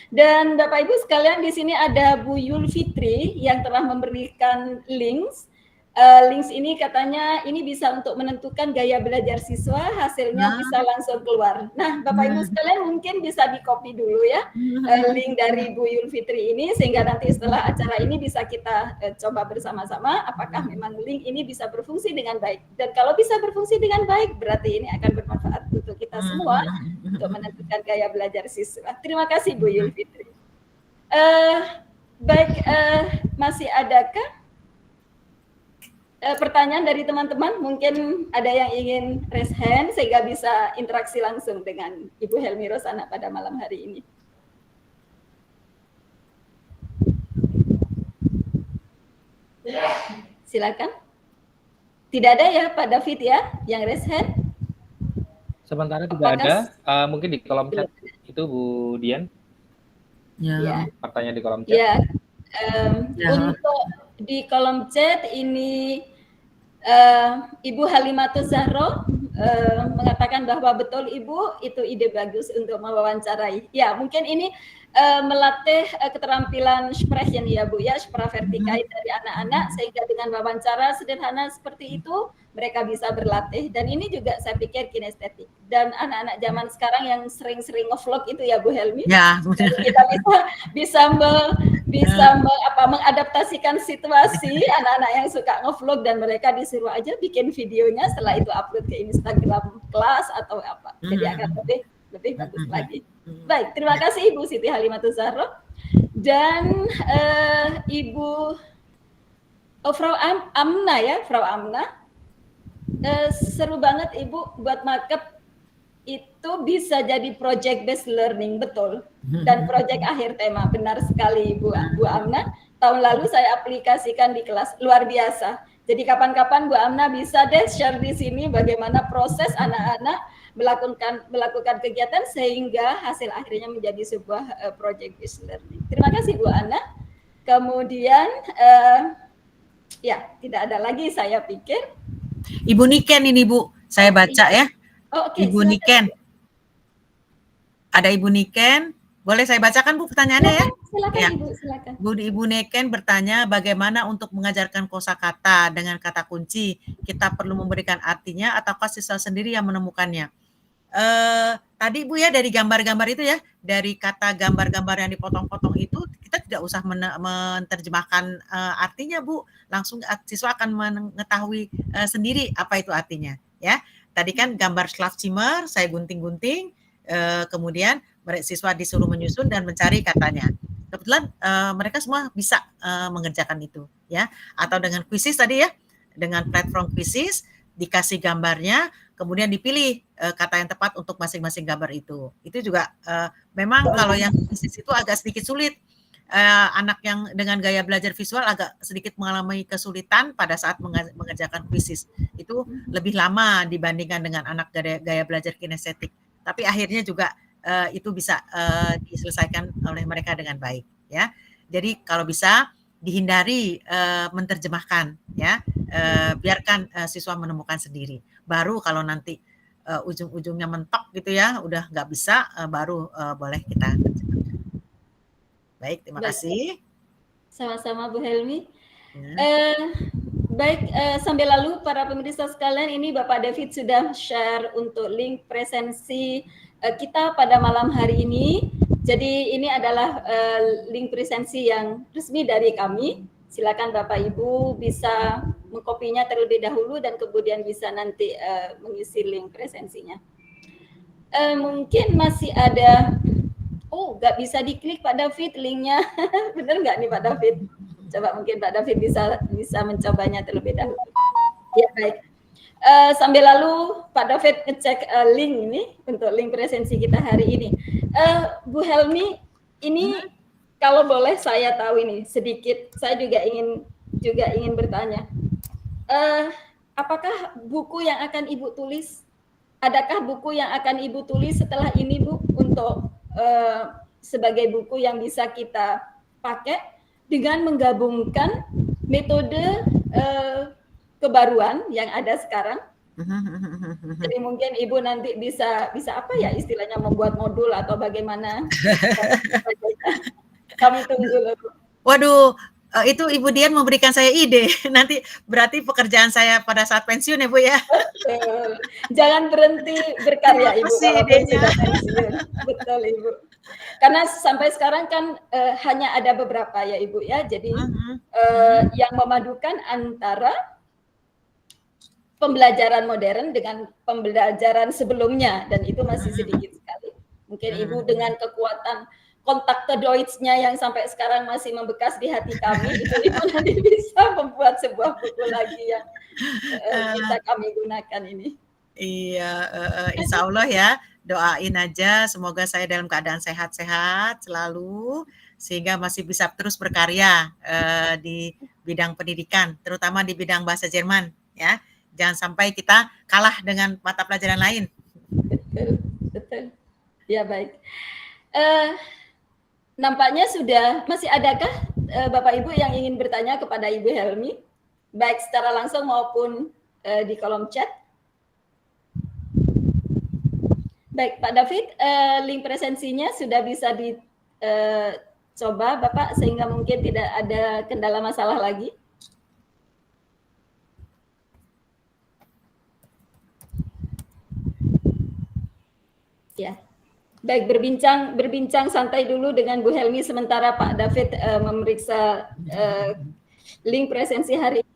Dan Bapak Ibu sekalian, di sini ada Bu Yul Fitri yang telah memberikan links. Links ini katanya ini bisa untuk menentukan gaya belajar siswa, hasilnya bisa langsung keluar. Nah, Bapak Ibu sekalian mungkin bisa di-copy dulu ya link dari Bu Yul Fitri ini, sehingga nanti setelah acara ini bisa kita coba bersama-sama apakah memang link ini bisa berfungsi dengan baik. Dan kalau bisa berfungsi dengan baik, berarti ini akan bermanfaat untuk kita semua untuk menentukan gaya belajar siswa. Terima kasih Bu Yul Fitri. Baik, masih adakah pertanyaan dari teman-teman? Mungkin ada yang ingin raise hand sehingga bisa interaksi langsung dengan Ibu Helmi Rosana pada malam hari ini. Silakan. Tidak ada ya Pak David ya yang raise hand? Sementara tidak ada. Mungkin di kolom chat itu Bu Dian. Ya. Pertanyaan di kolom chat. Ya. Untuk di kolom chat ini Ibu Halimatus Zahro mengatakan bahwa betul Ibu, itu ide bagus untuk mewawancarai. Ya, mungkin ini melatih keterampilan sprechen ya Bu ya, Sprachfertigkeit dari anak-anak, sehingga dengan wawancara sederhana seperti itu mereka bisa berlatih. Dan ini juga saya pikir kinestetik. Dan anak-anak zaman sekarang yang sering-sering ngevlog itu ya Bu Helmi. Ya, kita bisa mengadaptasikan situasi anak-anak yang suka ngevlog, dan mereka disuruh aja bikin videonya, setelah itu upload ke Instagram kelas atau apa. Jadi akan lebih bagus lagi. Baik, terima kasih Ibu Siti Halimatus Zahro. Dan Ibu Frau Amna ya, Frau Amna. Seru banget Ibu buat markup itu bisa jadi project based learning, betul. Dan project akhir tema, benar sekali Bu Amna. Tahun lalu saya aplikasikan di kelas, luar biasa. Jadi kapan-kapan Bu Amna bisa deh share di sini bagaimana proses anak-anak melakukan kegiatan sehingga hasil akhirnya menjadi sebuah project based learning. Terima kasih Bu Ana. Kemudian ya tidak ada lagi saya pikir. Ibu Niken ini Bu, saya baca ya. Okay, Ibu Niken. Ada Ibu Niken. Boleh saya bacakan Bu pertanyaannya ya? Silakan ya. Ibu, silakan. Ibu Niken bertanya bagaimana untuk mengajarkan kosakata dengan kata kunci. Kita perlu memberikan artinya ataukah siswa sendiri yang menemukannya? Tadi Bu ya, dari gambar-gambar itu ya, dari kata gambar-gambar yang dipotong-potong itu, kita tidak usah menerjemahkan artinya Bu, langsung siswa akan mengetahui sendiri apa itu artinya ya. Tadi kan gambar Schlafzimmer, saya gunting-gunting, kemudian siswa disuruh menyusun dan mencari katanya. Kebetulan mereka semua bisa mengerjakan itu ya. Atau dengan Quizizz tadi ya, dengan platform Quizizz dikasih gambarnya, kemudian dipilih kata yang tepat untuk masing-masing gambar itu. Itu juga memang kalau yang Quizizz itu agak sedikit sulit. Anak yang dengan gaya belajar visual agak sedikit mengalami kesulitan pada saat mengerjakan Quizizz. Itu lebih lama dibandingkan dengan anak gaya belajar kinestetik. Tapi akhirnya juga itu bisa diselesaikan oleh mereka dengan baik ya. Jadi kalau bisa dihindari menerjemahkan ya, biarkan siswa menemukan sendiri. Baru kalau nanti ujung-ujungnya mentok gitu ya, udah nggak bisa, baru boleh kita terjemahkan. Baik, terima kasih. Sama-sama Bu Helmi. Ya. Baik, sambil lalu para pemirsa sekalian, ini Bapak David sudah share untuk link presensi kita pada malam hari ini. Jadi ini adalah link presensi yang resmi dari kami. Silakan Bapak Ibu bisa mengkopinya terlebih dahulu dan kemudian bisa nanti mengisi link presensinya. Mungkin masih ada, nggak bisa diklik Pak David linknya. Benar nggak nih Pak David? Coba mungkin Pak David bisa mencobanya terlebih dahulu. Ya baik. Sambil lalu Pak David ngecek link ini untuk link presensi kita hari ini. Bu Helmi, ini kalau boleh saya tahu ini sedikit, saya juga ingin bertanya. Apakah buku yang akan Ibu tulis, adakah buku yang akan Ibu tulis setelah ini, Bu, untuk sebagai buku yang bisa kita pakai dengan menggabungkan metode kebaruan yang ada sekarang? Jadi mungkin Ibu nanti bisa apa ya istilahnya, membuat modul atau bagaimana? Kami tunggu dulu. Waduh, itu Ibu Dian memberikan saya ide. Nanti berarti pekerjaan saya pada saat pensiun ya Bu ya. Betul. Jangan berhenti berkarya Ibu walaupun sudah pensiun. Betul Ibu. Karena sampai sekarang kan hanya ada beberapa ya Ibu ya. Jadi yang memadukan antara pembelajaran modern dengan pembelajaran sebelumnya, dan itu masih sedikit sekali. Mungkin Ibu dengan kekuatan kontak Deutsch-nya yang sampai sekarang masih membekas di hati kami, itu Ibu nanti bisa membuat sebuah buku lagi yang bisa kami gunakan ini. Iya, insya Allah ya, doain aja semoga saya dalam keadaan sehat-sehat selalu, sehingga masih bisa terus berkarya di bidang pendidikan, terutama di bidang bahasa Jerman ya. Jangan sampai kita kalah dengan mata pelajaran lain. Betul. Ya baik. Nampaknya sudah, masih adakah Bapak Ibu yang ingin bertanya kepada Ibu Helmi, baik secara langsung maupun di kolom chat? Baik, Pak David, link presensinya sudah bisa dicoba Bapak, sehingga mungkin tidak ada kendala masalah lagi. Ya, baik, berbincang santai dulu dengan Bu Helmi sementara Pak David memeriksa link presensi hari ini.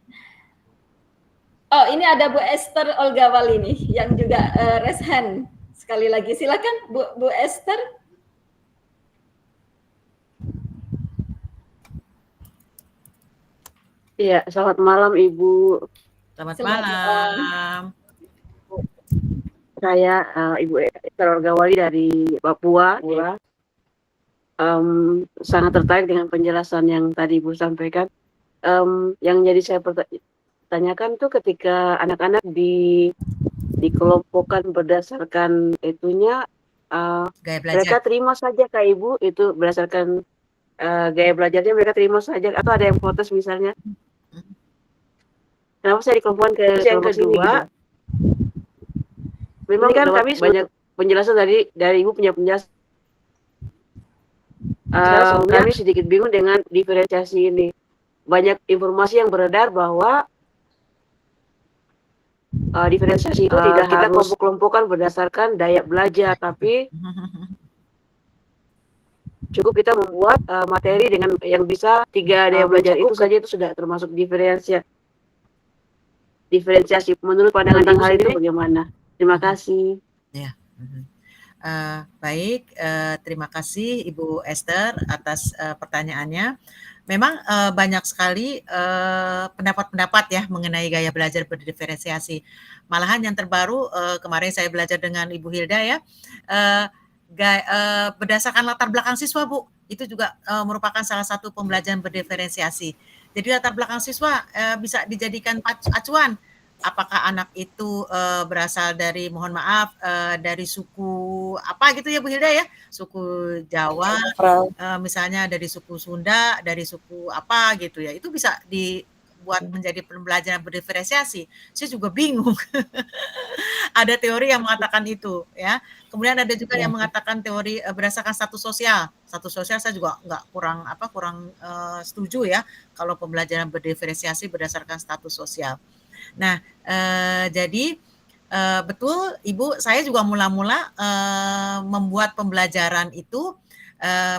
Oh, ini ada Bu Esther Olgawali nih yang juga raise hand. Sekali lagi silakan Bu Esther. Iya, selamat malam Ibu. Selamat malam. Saya Ibu Esther Olgawali dari Papua. Sangat tertarik dengan penjelasan yang tadi Ibu sampaikan. Yang jadi saya tanyakan tuh ketika anak-anak dikelompokkan berdasarkan itunya, mereka terima saja Kak Ibu, itu berdasarkan gaya belajarnya mereka terima saja, atau ada yang protes misalnya? Kenapa saya dikelompokkan ke kelompok kedua? Memang kan kami banyak penjelasan dari Ibu punya penjelasan. Kami sedikit bingung dengan diferensiasi ini. Banyak informasi yang beredar bahwa diferensiasi itu tidak kita kelompok-kelompokkan berdasarkan daya belajar, tapi cukup kita membuat materi dengan yang bisa 3 daya belajar itu saja, itu sudah termasuk diferensiasi. Menurut pandangan Ibu hal itu bagaimana? Terima kasih. Ya. Baik, terima kasih Ibu Esther atas pertanyaannya. Memang banyak sekali pendapat-pendapat ya mengenai gaya belajar berdiferensiasi. Malahan yang terbaru kemarin saya belajar dengan Ibu Hilda ya, berdasarkan latar belakang siswa Bu, itu juga merupakan salah satu pembelajaran berdiferensiasi. Jadi latar belakang siswa bisa dijadikan acuan. Apakah anak itu berasal dari, mohon maaf, dari suku apa gitu ya Bu Hilda ya, suku Jawa, misalnya dari suku Sunda, dari suku apa gitu ya, itu bisa dibuat menjadi pembelajaran berdiferensiasi. Saya juga bingung. Ada teori yang mengatakan itu ya. Kemudian ada juga yang mengatakan teori berdasarkan status sosial. Status sosial saya juga kurang setuju ya kalau pembelajaran berdiferensiasi berdasarkan status sosial. Nah, jadi betul Ibu, saya juga mula-mula membuat pembelajaran itu,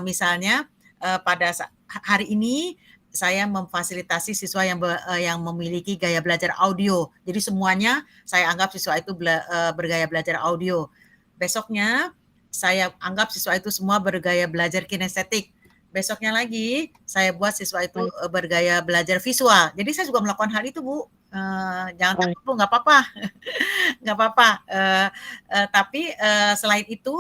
misalnya pada hari ini saya memfasilitasi siswa yang memiliki gaya belajar audio. Jadi semuanya saya anggap siswa itu bergaya belajar audio. Besoknya saya anggap siswa itu semua bergaya belajar kinestetik. Besoknya lagi saya buat siswa itu bergaya belajar visual. Jadi saya juga melakukan hal itu Bu. Jangan takut Bu, nggak apa-apa. Nggak apa-apa. Tapi selain itu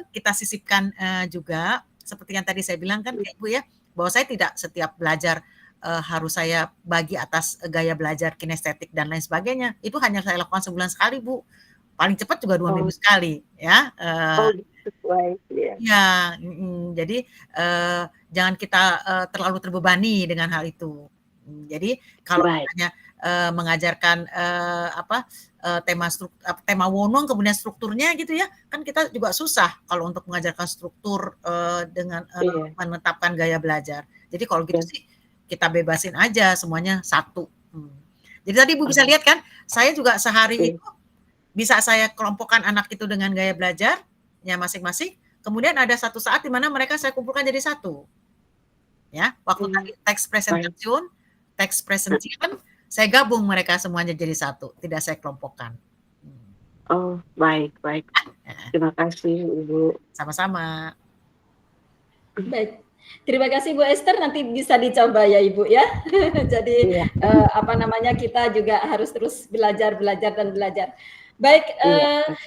kita sisipkan juga seperti yang tadi saya bilang kan Ibu ya, bahwa saya tidak setiap belajar harus saya bagi atas gaya belajar kinestetik dan lain sebagainya. Itu hanya saya lakukan sebulan sekali Bu. Paling cepat juga 2 minggu sekali ya. Baik, ya. Ya, jadi jangan kita terlalu terbebani dengan hal itu. Jadi kalau misalnya mengajarkan tema Wonong kemudian strukturnya gitu ya, kan kita juga susah kalau untuk mengajarkan struktur dengan menetapkan gaya belajar. Jadi kalau gitu sih kita bebasin aja semuanya satu. Jadi tadi Ibu bisa lihat kan, saya juga sehari itu bisa saya kelompokkan anak itu dengan gaya belajarnya masing-masing. Kemudian ada satu saat di mana mereka saya kumpulkan jadi satu. Ya, waktu tadi teks presentation, saya gabung mereka semuanya jadi satu, tidak saya kelompokkan. Oh, baik. Terima kasih Ibu. Sama-sama. Baik. Terima kasih Bu Esther, nanti bisa dicoba ya Ibu ya. Jadi kita juga harus terus belajar dan belajar. Baik,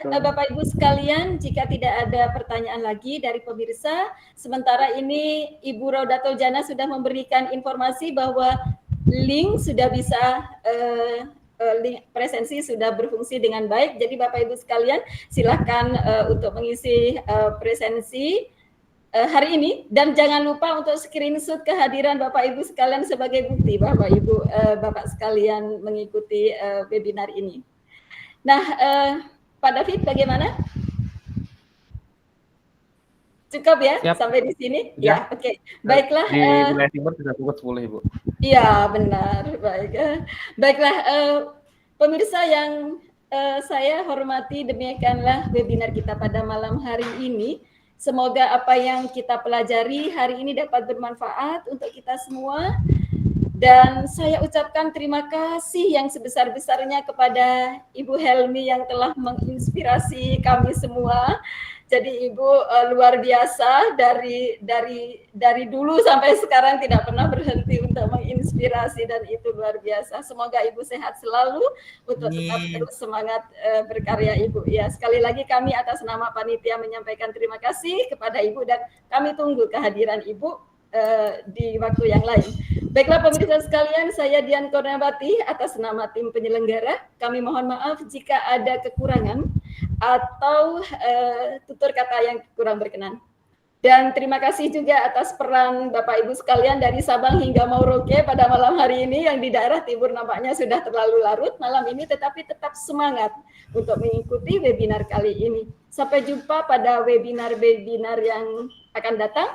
Bapak Ibu sekalian, jika tidak ada pertanyaan lagi dari pemirsa, sementara ini Ibu Raudatul Jannah sudah memberikan informasi bahwa link sudah bisa link presensi sudah berfungsi dengan baik. Jadi Bapak Ibu sekalian, silakan untuk mengisi presensi hari ini, dan jangan lupa untuk screenshot kehadiran Bapak Ibu sekalian sebagai bukti Bapak Ibu Bapak sekalian mengikuti webinar ini. Nah, Pak David bagaimana? Cukup ya? Siap. Sampai di sini? Ya, oke. Baiklah. Di wilayah timur sudah pukul 10 Ibu. Iya, benar. Baik. Baiklah, pemirsa yang saya hormati, demikianlah webinar kita pada malam hari ini. Semoga apa yang kita pelajari hari ini dapat bermanfaat untuk kita semua. Dan saya ucapkan terima kasih yang sebesar-besarnya kepada Ibu Helmi yang telah menginspirasi kami semua. Jadi Ibu luar biasa, dari dulu sampai sekarang tidak pernah berhenti untuk menginspirasi, dan itu luar biasa. Semoga Ibu sehat selalu untuk tetap terus semangat berkarya Ibu. Ya, sekali lagi kami atas nama panitia menyampaikan terima kasih kepada Ibu, dan kami tunggu kehadiran Ibu di waktu yang lain. Baiklah pemirsa sekalian, saya Dian Kornabati atas nama tim penyelenggara. Kami mohon maaf jika ada kekurangan atau tutur kata yang kurang berkenan. Dan terima kasih juga atas peran Bapak Ibu sekalian dari Sabang hingga Merauke pada malam hari ini, yang di daerah timur nampaknya sudah terlalu larut malam ini, tetapi tetap semangat untuk mengikuti webinar kali ini. Sampai jumpa pada webinar-webinar yang akan datang.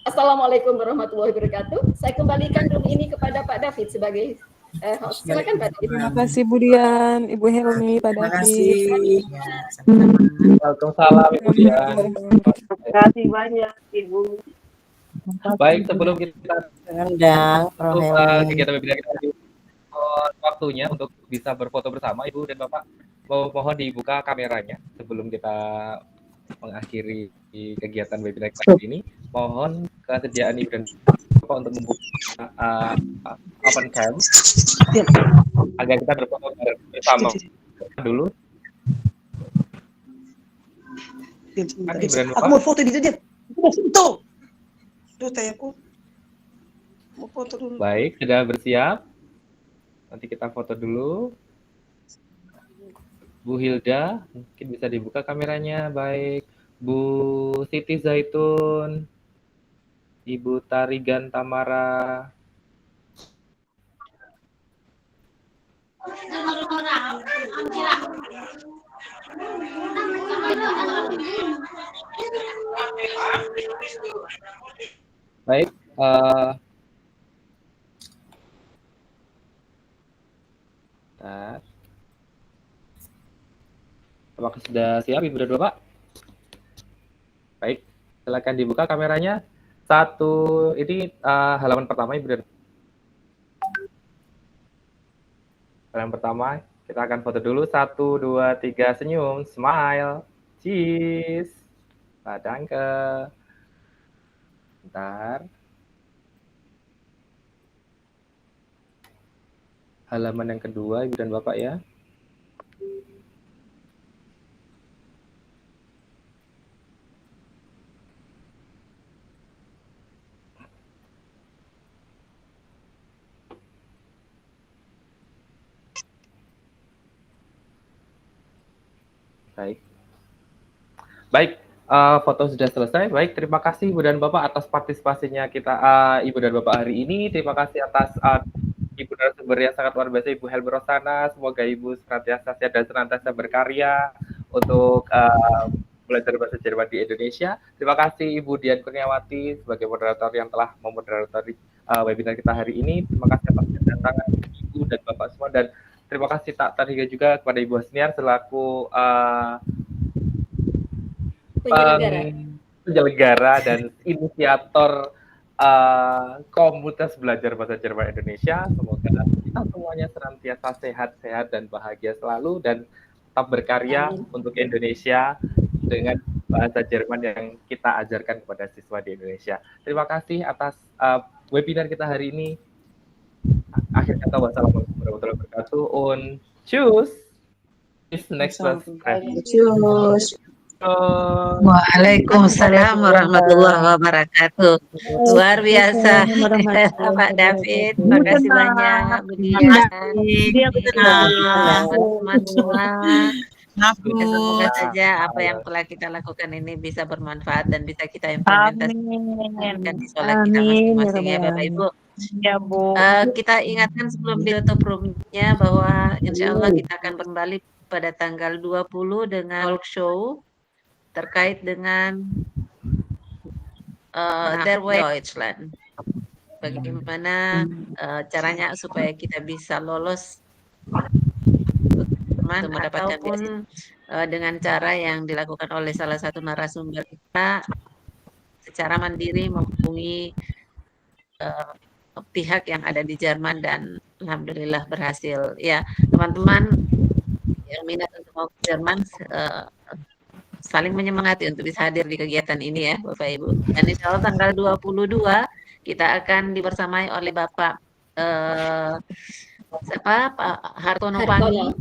Assalamualaikum warahmatullahi wabarakatuh. Saya kembalikan room ini kepada Pak David sebagai host. Silakan Pak David. Terima kasih Bu Dian, Ibu Helmi, Pak David. Waalaikumsalam Ibu Dian. Terima kasih banyak Ibu. Baik, sebelum kita kegiatan webinar kita waktunya untuk bisa berfoto bersama Ibu dan Bapak, mohon dibuka kameranya sebelum kita mengakhiri kegiatan webinar kali ini. Mohon kesediaan Ibu dan Bapak untuk membuka open cam agar kita berfoto bersama dulu. Aku mau foto di dia. Aku mau foto. Tuh aku mau foto dulu. Baik, sudah bersiap. Nanti kita foto dulu. Bu Hilda, mungkin bisa dibuka kameranya. Baik, Bu Siti Zaitun, Ibu Tarigan Tamara. Baik, apakah sudah siap Ibu dan Bapak? Baik, silakan dibuka kameranya. Ini halaman pertama Ibu dan halaman pertama, kita akan foto dulu. 1, 2, 3, senyum, smile, cheese, danke. Bentar. halaman yang kedua, Ibu dan Bapak ya. Baik, foto sudah selesai. Baik, terima kasih Ibu dan Bapak atas partisipasinya kita, Ibu dan Bapak hari ini. Terima kasih atas Ibu narasumber yang sangat luar biasa, Ibu Helmi Rosana. Semoga Ibu senantiasa sehat dan senantiasa berkarya untuk belajar bahasa Jerman di Indonesia. Terima kasih Ibu Dian Kurniawati sebagai moderator yang telah memoderatori webinar kita hari ini. Terima kasih atas kedatangan Ibu dan Bapak semua, dan terima kasih tak terhingga juga kepada Ibu Hasniar selaku penyelenggara dan inisiator komunitas belajar bahasa Jerman Indonesia. Semoga kita semuanya senantiasa sehat-sehat dan bahagia selalu, dan tetap berkarya untuk Indonesia dengan bahasa Jerman yang kita ajarkan kepada siswa di Indonesia. Terima kasih atas webinar kita hari ini. Akhir kata, wassalamualaikum warahmatullahi wabarakatuh. Und tschüss. Bis next one. Tschüss. Waalaikumsalam warahmatullahi wabarakatuh. Luar biasa, Pak David. Terima kasih banyak, Bu Dian. Teman-teman semua. Semoga saja apa yang telah kita lakukan ini bisa bermanfaat dan bisa kita implementasikan di sekolah kita masing-masing ya Bapak Ibu. Ya Bu. Kita ingatkan sebelum ditutup roomnya bahwa insya Allah kita akan kembali pada tanggal 20 dengan talk show terkait dengan Der Weg Deutschland. Bagaimana caranya supaya kita bisa lolos mendapatkan ataupun dengan cara yang dilakukan oleh salah satu narasumber kita secara mandiri menghubungi pihak yang ada di Jerman, dan alhamdulillah berhasil. Ya, teman-teman yang minat untuk mau ke Jerman saling menyemangati untuk bisa hadir di kegiatan ini ya Bapak Ibu. Dan insya Allah tanggal 22 kita akan dibersamai oleh Bapak Pak Hartono Pami.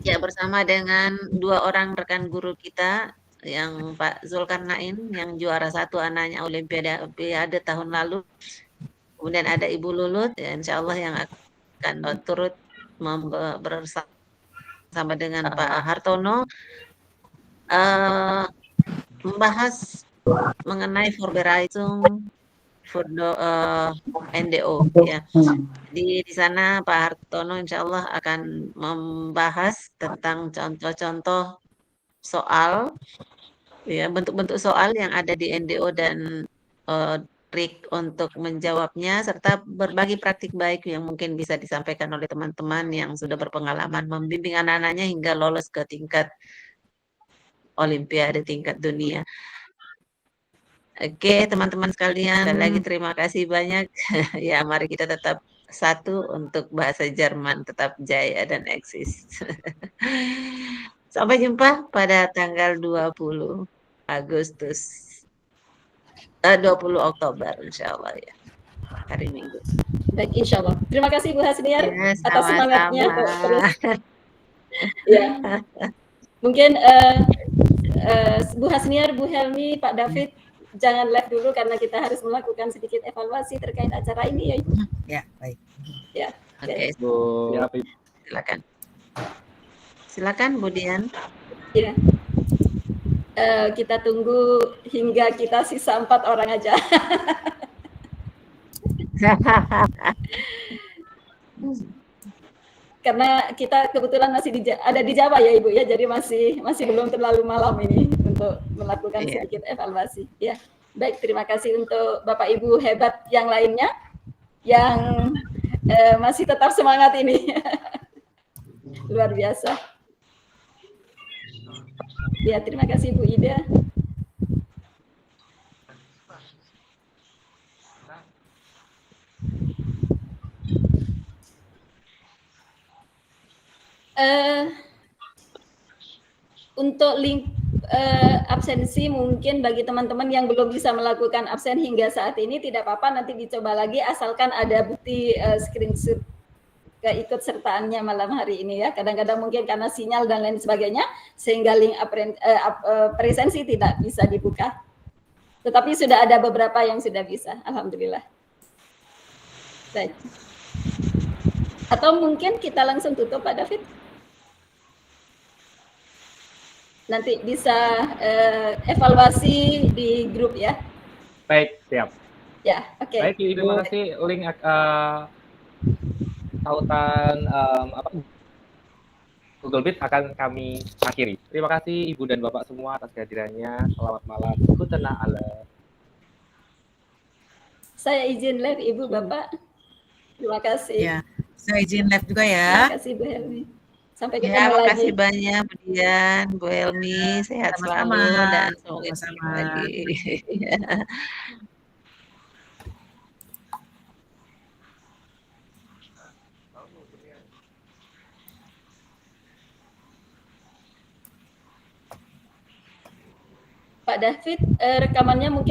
Ya, bersama dengan 2 orang rekan guru kita, yang Pak Zulkarnain yang juara 1 anaknya Olimpiade tahun lalu. Kemudian ada Ibu Lulut, ya, insya Allah yang akan turut bersama dengan Pak Hartono membahas mengenai Vorbereitung for NDO ya. Di sana Pak Hartono insya Allah akan membahas tentang contoh-contoh soal ya, bentuk-bentuk soal yang ada di NDO dan trik untuk menjawabnya, serta berbagi praktik baik yang mungkin bisa disampaikan oleh teman-teman yang sudah berpengalaman membimbing anak-anaknya hingga lolos ke tingkat Olimpiade tingkat dunia. Oke, teman-teman sekalian, sekali lagi terima kasih banyak. Ya, mari kita tetap satu untuk bahasa Jerman, tetap jaya dan eksis. Sampai jumpa pada tanggal 20 Agustus. 20 Oktober insya Allah ya, hari Minggu. Baik, insya Allah. Terima kasih Bu Hasniar ya, atas semangatnya. Terus, ya. Mungkin Bu Hasniar, Bu Helmi, Pak David, jangan live dulu karena kita harus melakukan sedikit evaluasi terkait acara ini ya Ibu. Ya, baik. Ya. Oke, silakan. Silakan Bu Dian. Ya. Kita tunggu hingga kita sisa 4 orang aja. Karena kita kebetulan masih ada di Jawa ya Ibu ya, jadi masih belum terlalu malam ini untuk melakukan sedikit evaluasi. Ya, baik, terima kasih untuk Bapak Ibu hebat yang lainnya yang masih tetap semangat ini. Luar biasa. Ya, terima kasih Bu Ida. Untuk link absensi mungkin bagi teman-teman yang belum bisa melakukan absen hingga saat ini tidak apa-apa, nanti dicoba lagi asalkan ada bukti screenshot keikutsertaannya malam hari ini ya. Kadang-kadang mungkin karena sinyal dan lain sebagainya sehingga link presensi tidak bisa dibuka. Tetapi sudah ada beberapa yang sudah bisa, alhamdulillah. Baik. Atau mungkin kita langsung tutup Pak David? Nanti bisa evaluasi di grup ya. Baik, siap. Ya, oke. Baik, Ibu, terima kasih. Link tautan Google Meet akan kami akhiri. Terima kasih Ibu dan Bapak semua atas kehadirannya. Selamat malam. Kutana ala. Saya izin live Ibu Bapak. Terima kasih. Ya, saya izin live juga ya. Terima kasih Bu Helmi. Sampai ketemu Ya, lagi. makasih banyak Bu Dian, Bu Helmi, sehat Sama-sama. selalu dan semoga ketemu Sama-sama. lagi. Pak David, rekamannya mungkin